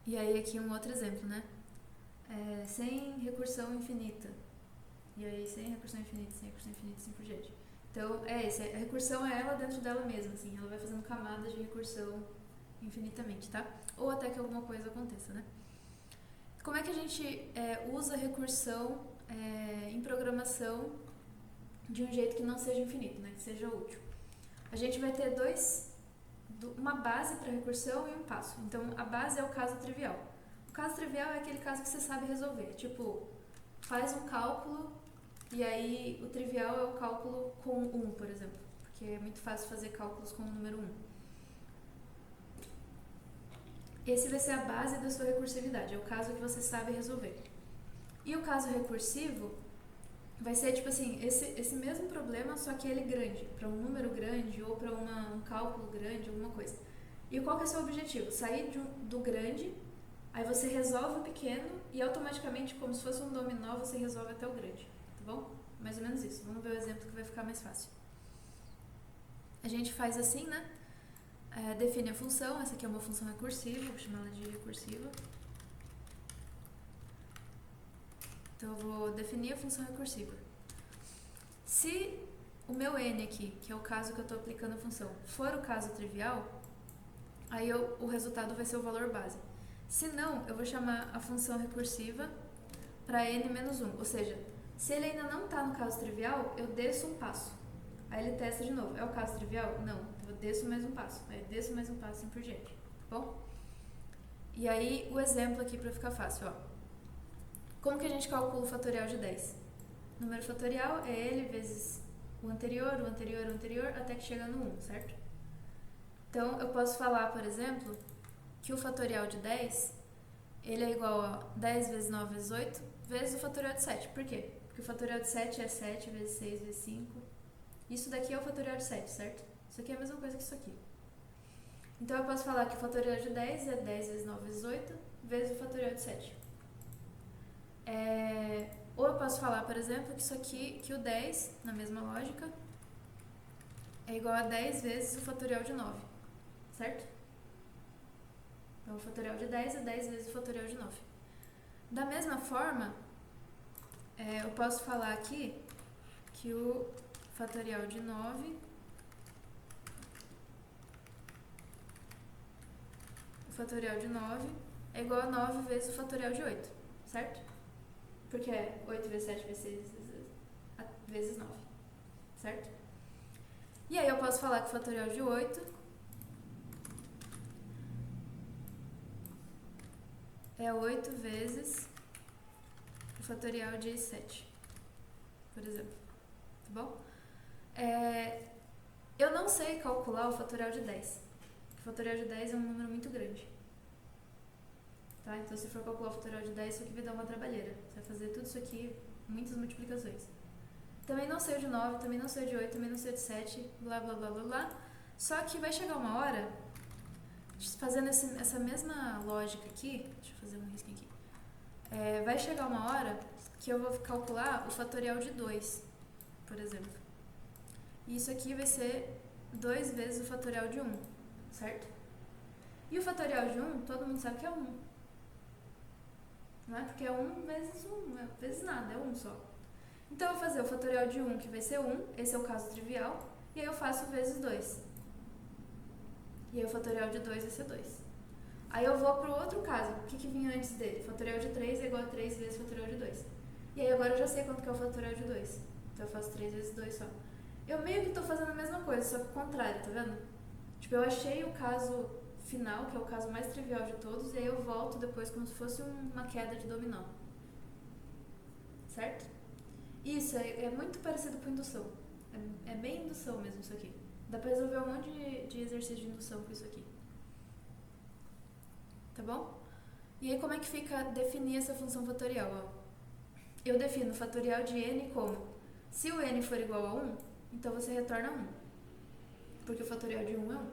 E aí aqui um outro exemplo, né? Sem recursão infinita. E aí sem recursão infinita, assim por diante. Então a recursão é ela dentro dela mesma, assim, ela vai fazendo camadas de recursão infinitamente, tá? Ou até que alguma coisa aconteça, né? Como é que a gente usa recursão em programação de um jeito que não seja infinito, né? Que seja útil? A gente vai ter uma base para recursão e um passo. Então, a base é o caso trivial. O caso trivial é aquele caso que você sabe resolver. Tipo, faz um cálculo e aí o trivial é o cálculo com 1, por exemplo. Porque é muito fácil fazer cálculos com o número 1. Esse vai ser a base da sua recursividade, é o caso que você sabe resolver. E o caso recursivo vai ser tipo assim, esse mesmo problema, só que ele grande, para um número grande ou para um cálculo grande, alguma coisa. E qual que é o seu objetivo? Sair do grande, aí você resolve o pequeno e automaticamente, como se fosse um dominó, você resolve até o grande, tá bom? Mais ou menos isso. Vamos ver o exemplo que vai ficar mais fácil. A gente faz assim, né? Define a função, essa aqui é uma função recursiva, vou chamar ela de recursiva. Então eu vou definir a função recursiva. Se o meu n aqui, que é o caso que eu estou aplicando a função, for o caso trivial, aí o resultado vai ser o valor base. Se não, eu vou chamar a função recursiva para n menos 1, ou seja, se ele ainda não está no caso trivial, eu desço um passo. Aí ele testa de novo. É o caso trivial? Não. Então eu desço mais um passo. Aí eu desço mais um passo, assim por diante. Tá bom? E aí o exemplo aqui para ficar fácil, ó. Como que a gente calcula o fatorial de 10? O número fatorial é ele vezes o anterior, até que chega no 1, certo? Então eu posso falar, por exemplo, que o fatorial de 10 ele é igual a 10 vezes 9 vezes 8 vezes o fatorial de 7. Por quê? Porque o fatorial de 7 é 7 vezes 6 vezes 5. Isso daqui é o fatorial de 7, certo? Isso aqui é a mesma coisa que isso aqui. Então eu posso falar que o fatorial de 10 é 10 vezes 9 vezes 8 vezes o fatorial de 7. Ou eu posso falar, por exemplo, que isso aqui, que o 10, na mesma lógica, é igual a 10 vezes o fatorial de 9, certo? Então o fatorial de 10 é 10 vezes o fatorial de 9. Da mesma forma, eu posso falar aqui que o fatorial de 9 é igual a 9 vezes o fatorial de 8, certo? Porque é 8 vezes 7 vezes 6 vezes 9, certo? E aí eu posso falar que o fatorial de 8 é 8 vezes o fatorial de 7, por exemplo, tá bom? Eu não sei calcular o fatorial de 10. O fatorial de 10 é um número muito grande. Tá? Então, se for calcular o fatorial de 10, isso aqui vai dar uma trabalheira. Você vai fazer tudo isso aqui, muitas multiplicações. Também não sei o de 9, também não sei o de 8, também não sei o de 7, blá, blá, blá, blá, blá. Só que vai chegar uma hora, fazendo essa mesma lógica aqui, deixa eu fazer um risquinho aqui. Vai chegar uma hora que eu vou calcular o fatorial de 2, por exemplo. E isso aqui vai ser 2 vezes o fatorial de 1, certo? E o fatorial de 1, todo mundo sabe que é 1. Não é? Porque é 1 vezes 1, não é vezes nada, é 1 só. Então eu vou fazer o fatorial de 1, que vai ser 1, esse é o caso trivial, e aí eu faço vezes 2. E aí o fatorial de 2 vai ser 2. Aí eu vou para o outro caso, o que vinha antes dele? O fatorial de 3 é igual a 3 vezes o fatorial de 2. E aí agora eu já sei quanto que é o fatorial de 2. Então eu faço 3 vezes 2 só. Eu meio que tô fazendo a mesma coisa, só que o contrário, tá vendo? Tipo, eu achei o caso final, que é o caso mais trivial de todos, e aí eu volto depois como se fosse uma queda de dominó. Certo? Isso, é muito parecido com indução. É bem indução mesmo isso aqui. Dá pra resolver um monte de exercício de indução com isso aqui. Tá bom? E aí como é que fica definir essa função fatorial? Ó? Eu defino o fatorial de n como, se o n for igual a 1, então você retorna 1. Porque o fatorial de 1 é 1.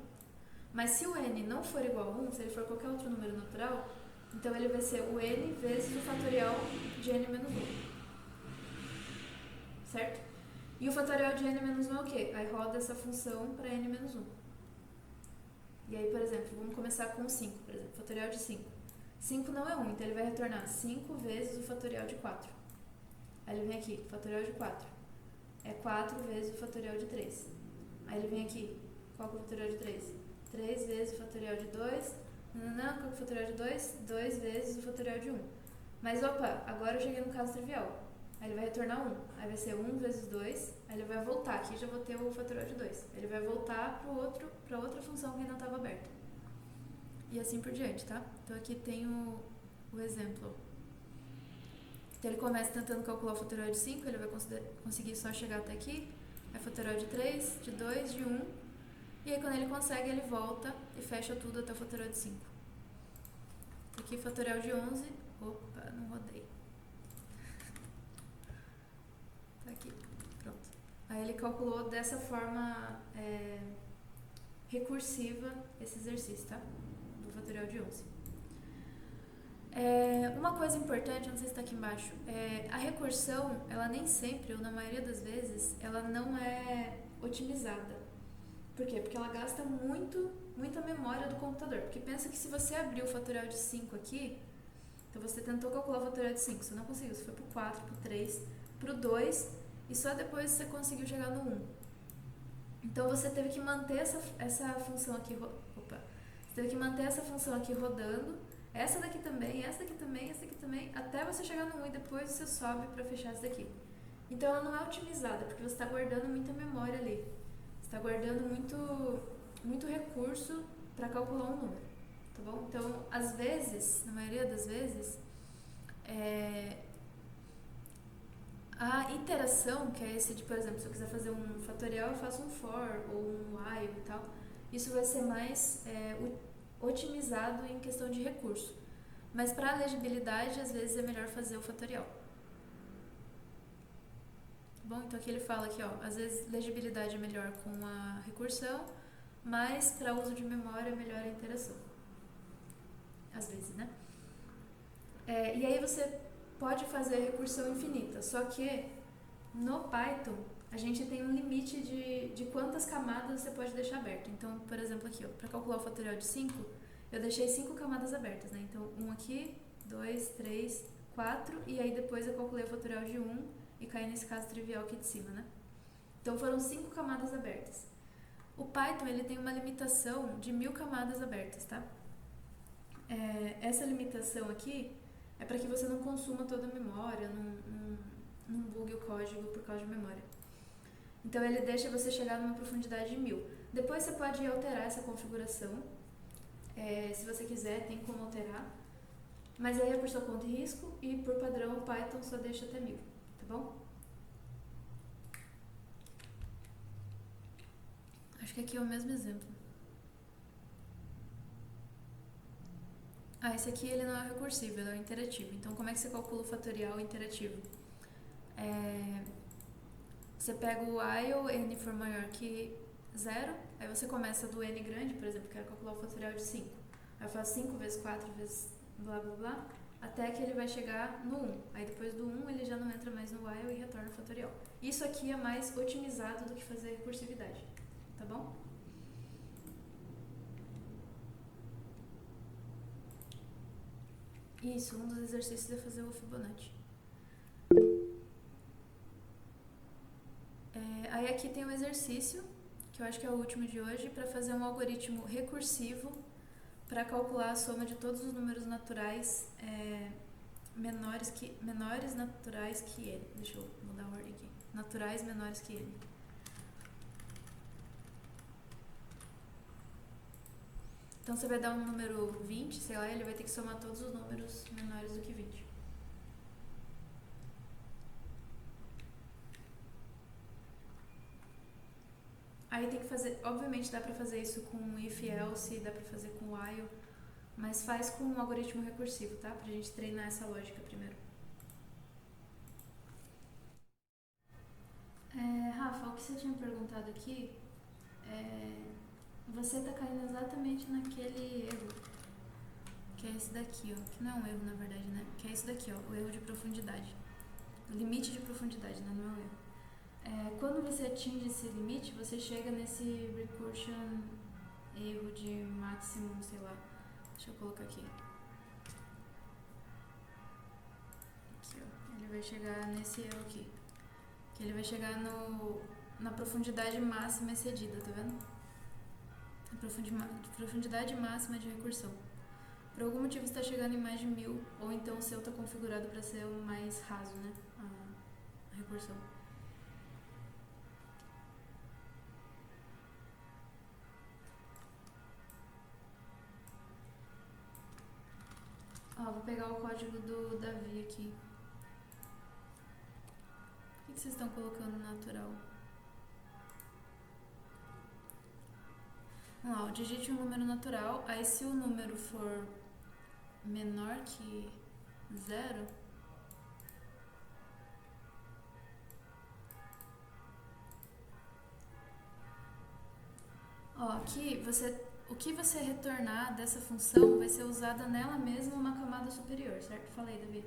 Mas se o n não for igual a 1, se ele for qualquer outro número natural, então ele vai ser o n vezes o fatorial de n menos 1. Certo? E o fatorial de n menos 1 é o quê? Aí roda essa função para n menos 1. E aí, por exemplo, vamos começar com 5, por exemplo, fatorial de 5. 5 não é 1, então ele vai retornar 5 vezes o fatorial de 4. Aí ele vem aqui, fatorial de 4. É 4 vezes o fatorial de 3. Aí ele vem aqui, qual que é o fatorial de 3? 3 vezes o fatorial de 2. Não, qual que é o fatorial de 2? 2 vezes o fatorial de 1. Mas opa, agora eu cheguei no caso trivial. Aí ele vai retornar 1. Aí vai ser 1 vezes 2. Aí ele vai voltar. Aqui já vou ter o fatorial de 2. Ele vai voltar para outra função que ainda estava aberta. E assim por diante, tá? Então aqui tem o exemplo. Então ele começa tentando calcular o fatorial de 5. Ele vai conseguir só chegar até aqui. Aí fatorial de 3, de 2, de 1. E aí quando ele consegue, ele volta e fecha tudo até o fatorial de 5. Aqui fatorial de 11. Opa, não rodei. Tá aqui, pronto. Aí ele calculou dessa forma recursiva esse exercício, tá? Do fatorial de 11. Uma coisa importante, não sei se está aqui embaixo, a recursão, ela nem sempre, ou na maioria das vezes, ela não é otimizada. Por quê? Porque ela gasta muita memória do computador. Porque pensa que se você abrir o fatorial de 5 aqui, então você tentou calcular o fatorial de 5, você não conseguiu, você foi pro 4, pro 3, pro 2, e só depois você conseguiu chegar no 1. Então você teve que manter essa função aqui, você teve que manter essa função aqui rodando, essa daqui também, essa daqui também, essa daqui também, até você chegar no 1 e depois você sobe para fechar essa daqui. Então ela não é otimizada, porque você está guardando muita memória ali. Você está guardando muito recurso para calcular um número, tá bom? Então, às vezes, na maioria das vezes, a interação, que é esse de, por exemplo, se eu quiser fazer um fatorial, eu faço um for ou um while e tal. Isso vai ser mais otimizado em questão de recurso. Mas para legibilidade, às vezes é melhor fazer o fatorial. Bom, então aqui ele fala que, às vezes legibilidade é melhor com a recursão, mas para uso de memória é melhor a interação. Às vezes, né? E aí você pode fazer recursão infinita, só que no Python a gente tem um limite de quantas camadas você pode deixar aberto. Então, por exemplo, aqui, para calcular o fatorial de 5, eu deixei 5 camadas abertas, né? Então, 1 aqui, 2, 3, 4, e aí depois eu calculei o fatorial de 1 e caí nesse caso trivial aqui de cima, né? Então, foram 5 camadas abertas. O Python, ele tem uma limitação de 1000 camadas abertas, tá? Essa limitação aqui é para que você não consuma toda a memória, não bugue o código por causa de memória. Então ele deixa você chegar numa profundidade de 1000. Depois você pode alterar essa configuração, se você quiser, tem como alterar. Mas aí é por sua conta e risco, e por padrão o Python só deixa até 1000, tá bom? Acho que aqui é o mesmo exemplo. Esse aqui ele não é recursivo, ele é interativo. Então, como é que você calcula o fatorial interativo? Você pega o while, n for maior que 0, aí você começa do n grande, por exemplo, quero calcular o fatorial de 5. Aí eu faço 5 vezes 4 vezes blá blá blá, até que ele vai chegar no 1. Aí depois do 1 ele já não entra mais no while e retorna o fatorial. Isso aqui é mais otimizado do que fazer recursividade, tá bom? Isso, um dos exercícios é fazer o Fibonacci. Aí aqui tem um exercício, que eu acho que é o último de hoje, para fazer um algoritmo recursivo para calcular a soma de todos os números naturais menores naturais que ele. Deixa eu mudar a ordem aqui. Naturais menores que ele. Então você vai dar um número 20, sei lá, ele vai ter que somar todos os números menores do que 20. Aí tem que fazer, obviamente dá pra fazer isso com if, else, dá pra fazer com while, mas faz com um algoritmo recursivo, tá? Pra gente treinar essa lógica primeiro. Rafa, o que você tinha perguntado aqui, você tá caindo exatamente naquele erro, que é esse daqui, ó, que não é um erro na verdade, né? Que é esse daqui, ó, o erro de profundidade. O limite de profundidade, né? Não é um erro. Quando você atinge esse limite, você chega nesse recursion erro de maximum, sei lá. Deixa eu colocar aqui. Aqui, ó. Ele vai chegar nesse erro aqui. Que ele vai chegar na profundidade máxima excedida, tá vendo? Profundidade máxima de recursão. Por algum motivo você está chegando em mais de 1000, ou então o seu está configurado para ser o mais raso, né? A recursão. Ó, vou pegar o código do Davi aqui. Por que vocês estão colocando natural? Vamos lá, digite um número natural, aí se o número for menor que 0, ó, aqui o que você retornar dessa função vai ser usada nela mesma uma camada superior, certo? Fala aí, Davi.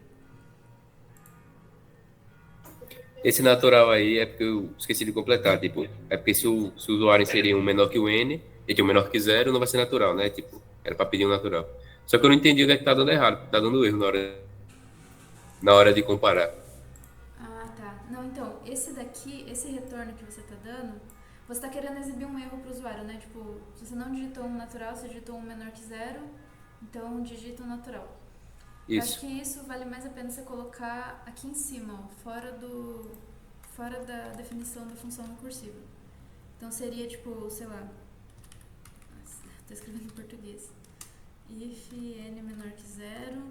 Esse natural aí é porque eu esqueci de completar, tipo, é porque se o usuário inserir um menor que o n, e que é um menor que 0, não vai ser natural, né? Tipo, era para pedir um natural. Só que eu não entendi onde é que tá dando errado, tá dando erro na hora de comparar. Ah, tá. Não, então, esse daqui, esse retorno que você tá dando, você tá querendo exibir um erro pro usuário, né? Tipo, se você não digitou um natural, você digitou um menor que 0, então digita um natural. Eu acho Isso. que isso vale mais a pena você colocar aqui em cima, ó, fora da definição da função recursiva. Então seria tipo, sei lá, nossa, tô escrevendo em português. If n menor que 0,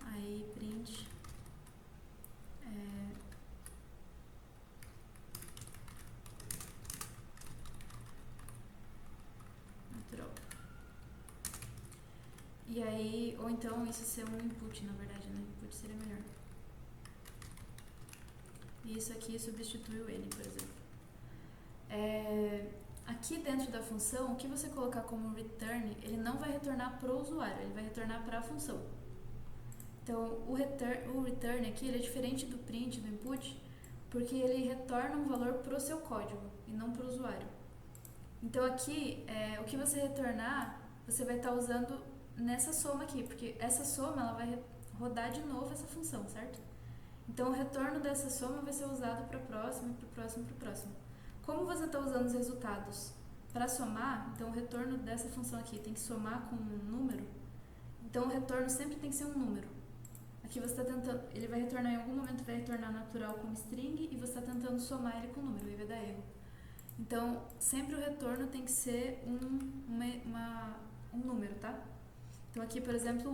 aí print natural. E aí, ou então isso ser um input, na verdade, né? Input seria melhor. E isso aqui substitui o n, por exemplo. Aqui dentro da função, o que você colocar como return, ele não vai retornar para o usuário, ele vai retornar para a função. Então, o return aqui ele é diferente do print, do input, porque ele retorna um valor para o seu código e não para o usuário. Então, aqui, o que você retornar, você vai estar usando nessa soma aqui, porque essa soma ela vai rodar de novo essa função, certo? Então, o retorno dessa soma vai ser usado para o próximo, para o próximo, para o próximo. Como você está usando os resultados para somar, então o retorno dessa função aqui tem que somar com um número, então o retorno sempre tem que ser um número. Aqui você está tentando, ele vai retornar em algum momento, vai retornar natural como string e você está tentando somar ele com um número, aí vai dar erro. Então, sempre o retorno tem que ser um número, tá? Então aqui, por exemplo,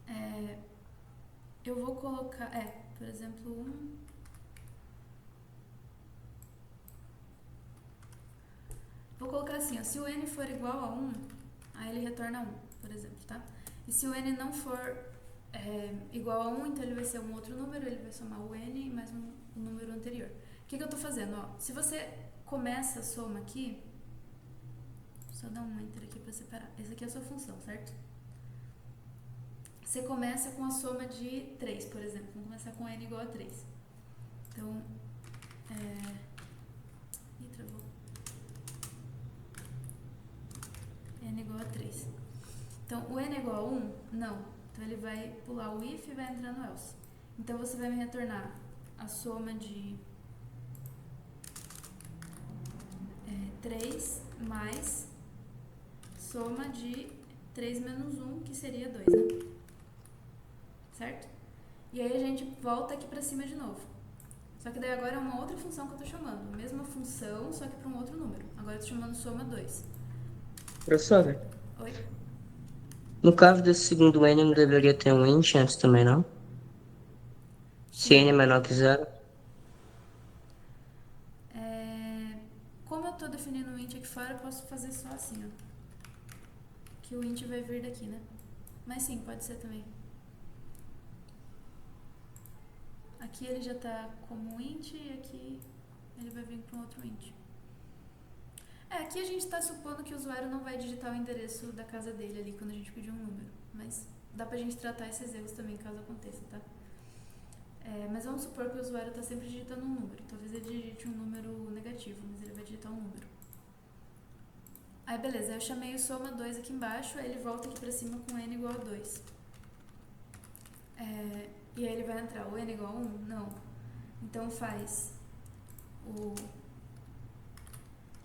1. Eu vou colocar, por exemplo, 1... Vou colocar assim, ó, se o n for igual a 1, aí ele retorna 1, por exemplo, tá? E se o n não for igual a 1, então ele vai ser um outro número, ele vai somar o n mais um número anterior. O que eu tô fazendo? Ó, se você começa a soma aqui, só dar um enter aqui pra separar. Essa aqui é a sua função, certo? Você começa com a soma de 3, por exemplo. Vamos começar com n igual a 3. Então, travou. N igual a 3. Então, o n é igual a 1? Não. Então, ele vai pular o if e vai entrar no else. Então, você vai me retornar a soma de 3 mais soma de 3 menos 1, que seria 2, né? certo? E aí a gente volta aqui pra cima de novo. Só que daí agora é uma outra função que eu tô chamando. Mesma função, só que para um outro número. Agora eu tô chamando soma 2. Professora, Oi? no caso desse segundo N, não deveria ter um int antes também, não? Se N é menor que zero. Como eu tô definindo o int aqui fora, eu posso fazer só assim, ó. Que o int vai vir daqui, né? Mas sim, pode ser também. Aqui ele já tá como um int e aqui ele vai vir para um outro int. Aqui a gente está supondo que o usuário não vai digitar o endereço da casa dele ali quando a gente pedir um número. Mas dá pra gente tratar esses erros também, caso aconteça, tá? Mas vamos supor que o usuário está sempre digitando um número. Talvez ele digite um número negativo, mas ele vai digitar um número. Aí beleza, eu chamei o soma 2 aqui embaixo, aí ele volta aqui pra cima com n igual a 2. E aí ele vai entrar o n igual a 1? Não. Então faz o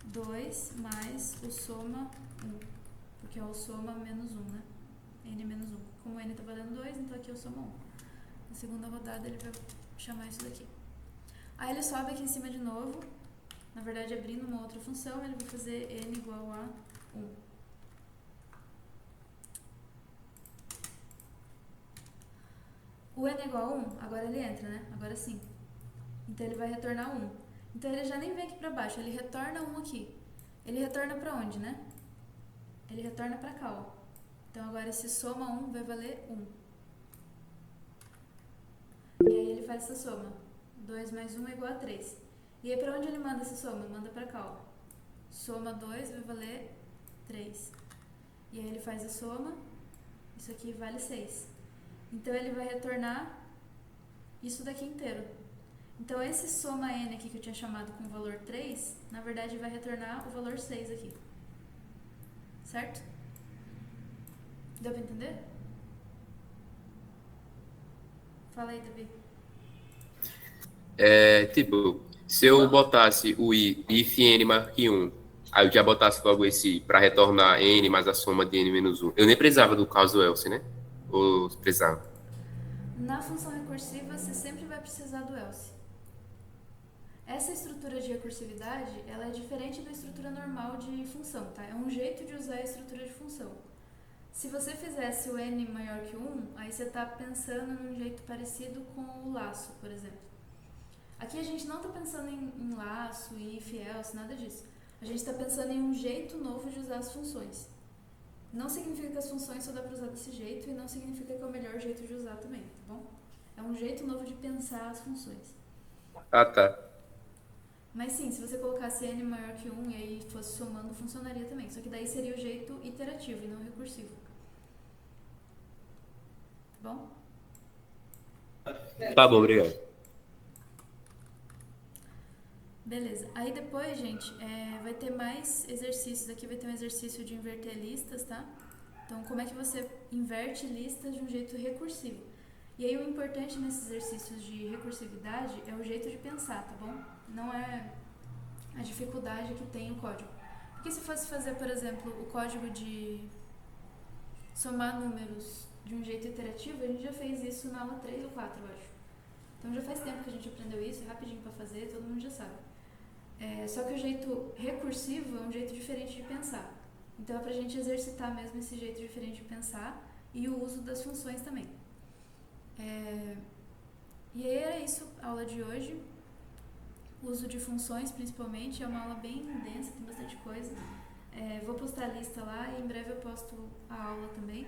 2 mais o soma 1, porque é o soma menos 1, né? N menos 1. Como n tá valendo 2, então aqui é o soma 1. Na segunda rodada ele vai chamar isso daqui. Aí ele sobe aqui em cima de novo, na verdade abrindo uma outra função, ele vai fazer n igual a 1. O n igual a 1, agora ele entra, né? Agora sim. Então ele vai retornar 1. Então ele já nem vem aqui pra baixo, ele retorna 1 aqui. Ele retorna pra onde, né? Ele retorna pra cá, ó. Então agora esse soma 1 vai valer 1. E aí ele faz essa soma. 2 mais 1 é igual a 3. E aí pra onde ele manda essa soma? Manda pra cá, ó. Soma 2 vai valer 3. E aí ele faz a soma. Isso aqui vale 6. Então ele vai retornar isso daqui inteiro. Então esse soma n aqui que eu tinha chamado com o valor 3, na verdade vai retornar o valor 6 aqui. Certo? Deu pra entender? Fala aí, Davi. Tipo, se eu botasse o if n maior que 1, aí eu já botasse logo esse para retornar n mais a soma de n menos 1. Eu nem precisava do caso else, né? Ou precisava? Na função recursiva, você sempre vai precisar do else. Essa estrutura de recursividade, ela é diferente da estrutura normal de função, tá? É um jeito de usar a estrutura de função. Se você fizesse o n maior que 1, aí você está pensando num jeito parecido com o laço, por exemplo. Aqui a gente não está pensando em laço, if, else, nada disso. A gente está pensando em um jeito novo de usar as funções. Não significa que as funções só dá para usar desse jeito e não significa que é o melhor jeito de usar também, tá bom? É um jeito novo de pensar as funções. Ah, tá. Mas sim, se você colocasse n maior que 1 e aí fosse somando, funcionaria também. Só que daí seria o jeito iterativo e não recursivo. Tá bom? Tá bom, obrigado. Beleza. Aí depois, gente, vai ter mais exercícios. Aqui vai ter um exercício de inverter listas, tá? Então, como é que você inverte listas de um jeito recursivo? E aí o importante nesses exercícios de recursividade é o jeito de pensar, tá bom? Não é a dificuldade que tem o código. Porque se fosse fazer, por exemplo, o código de somar números de um jeito iterativo, a gente já fez isso na aula 3 ou 4, eu acho. Então já faz tempo que a gente aprendeu isso, é rapidinho pra fazer, todo mundo já sabe. Só que o jeito recursivo é um jeito diferente de pensar. Então é pra gente exercitar mesmo esse jeito diferente de pensar e o uso das funções também. E aí era isso a aula de hoje. O uso de funções, principalmente, é uma aula bem densa, tem bastante coisa. Vou postar a lista lá e em breve eu posto a aula também.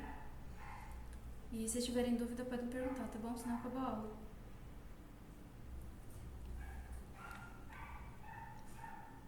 E se tiverem dúvida, podem perguntar, tá bom? Senão acabou a aula.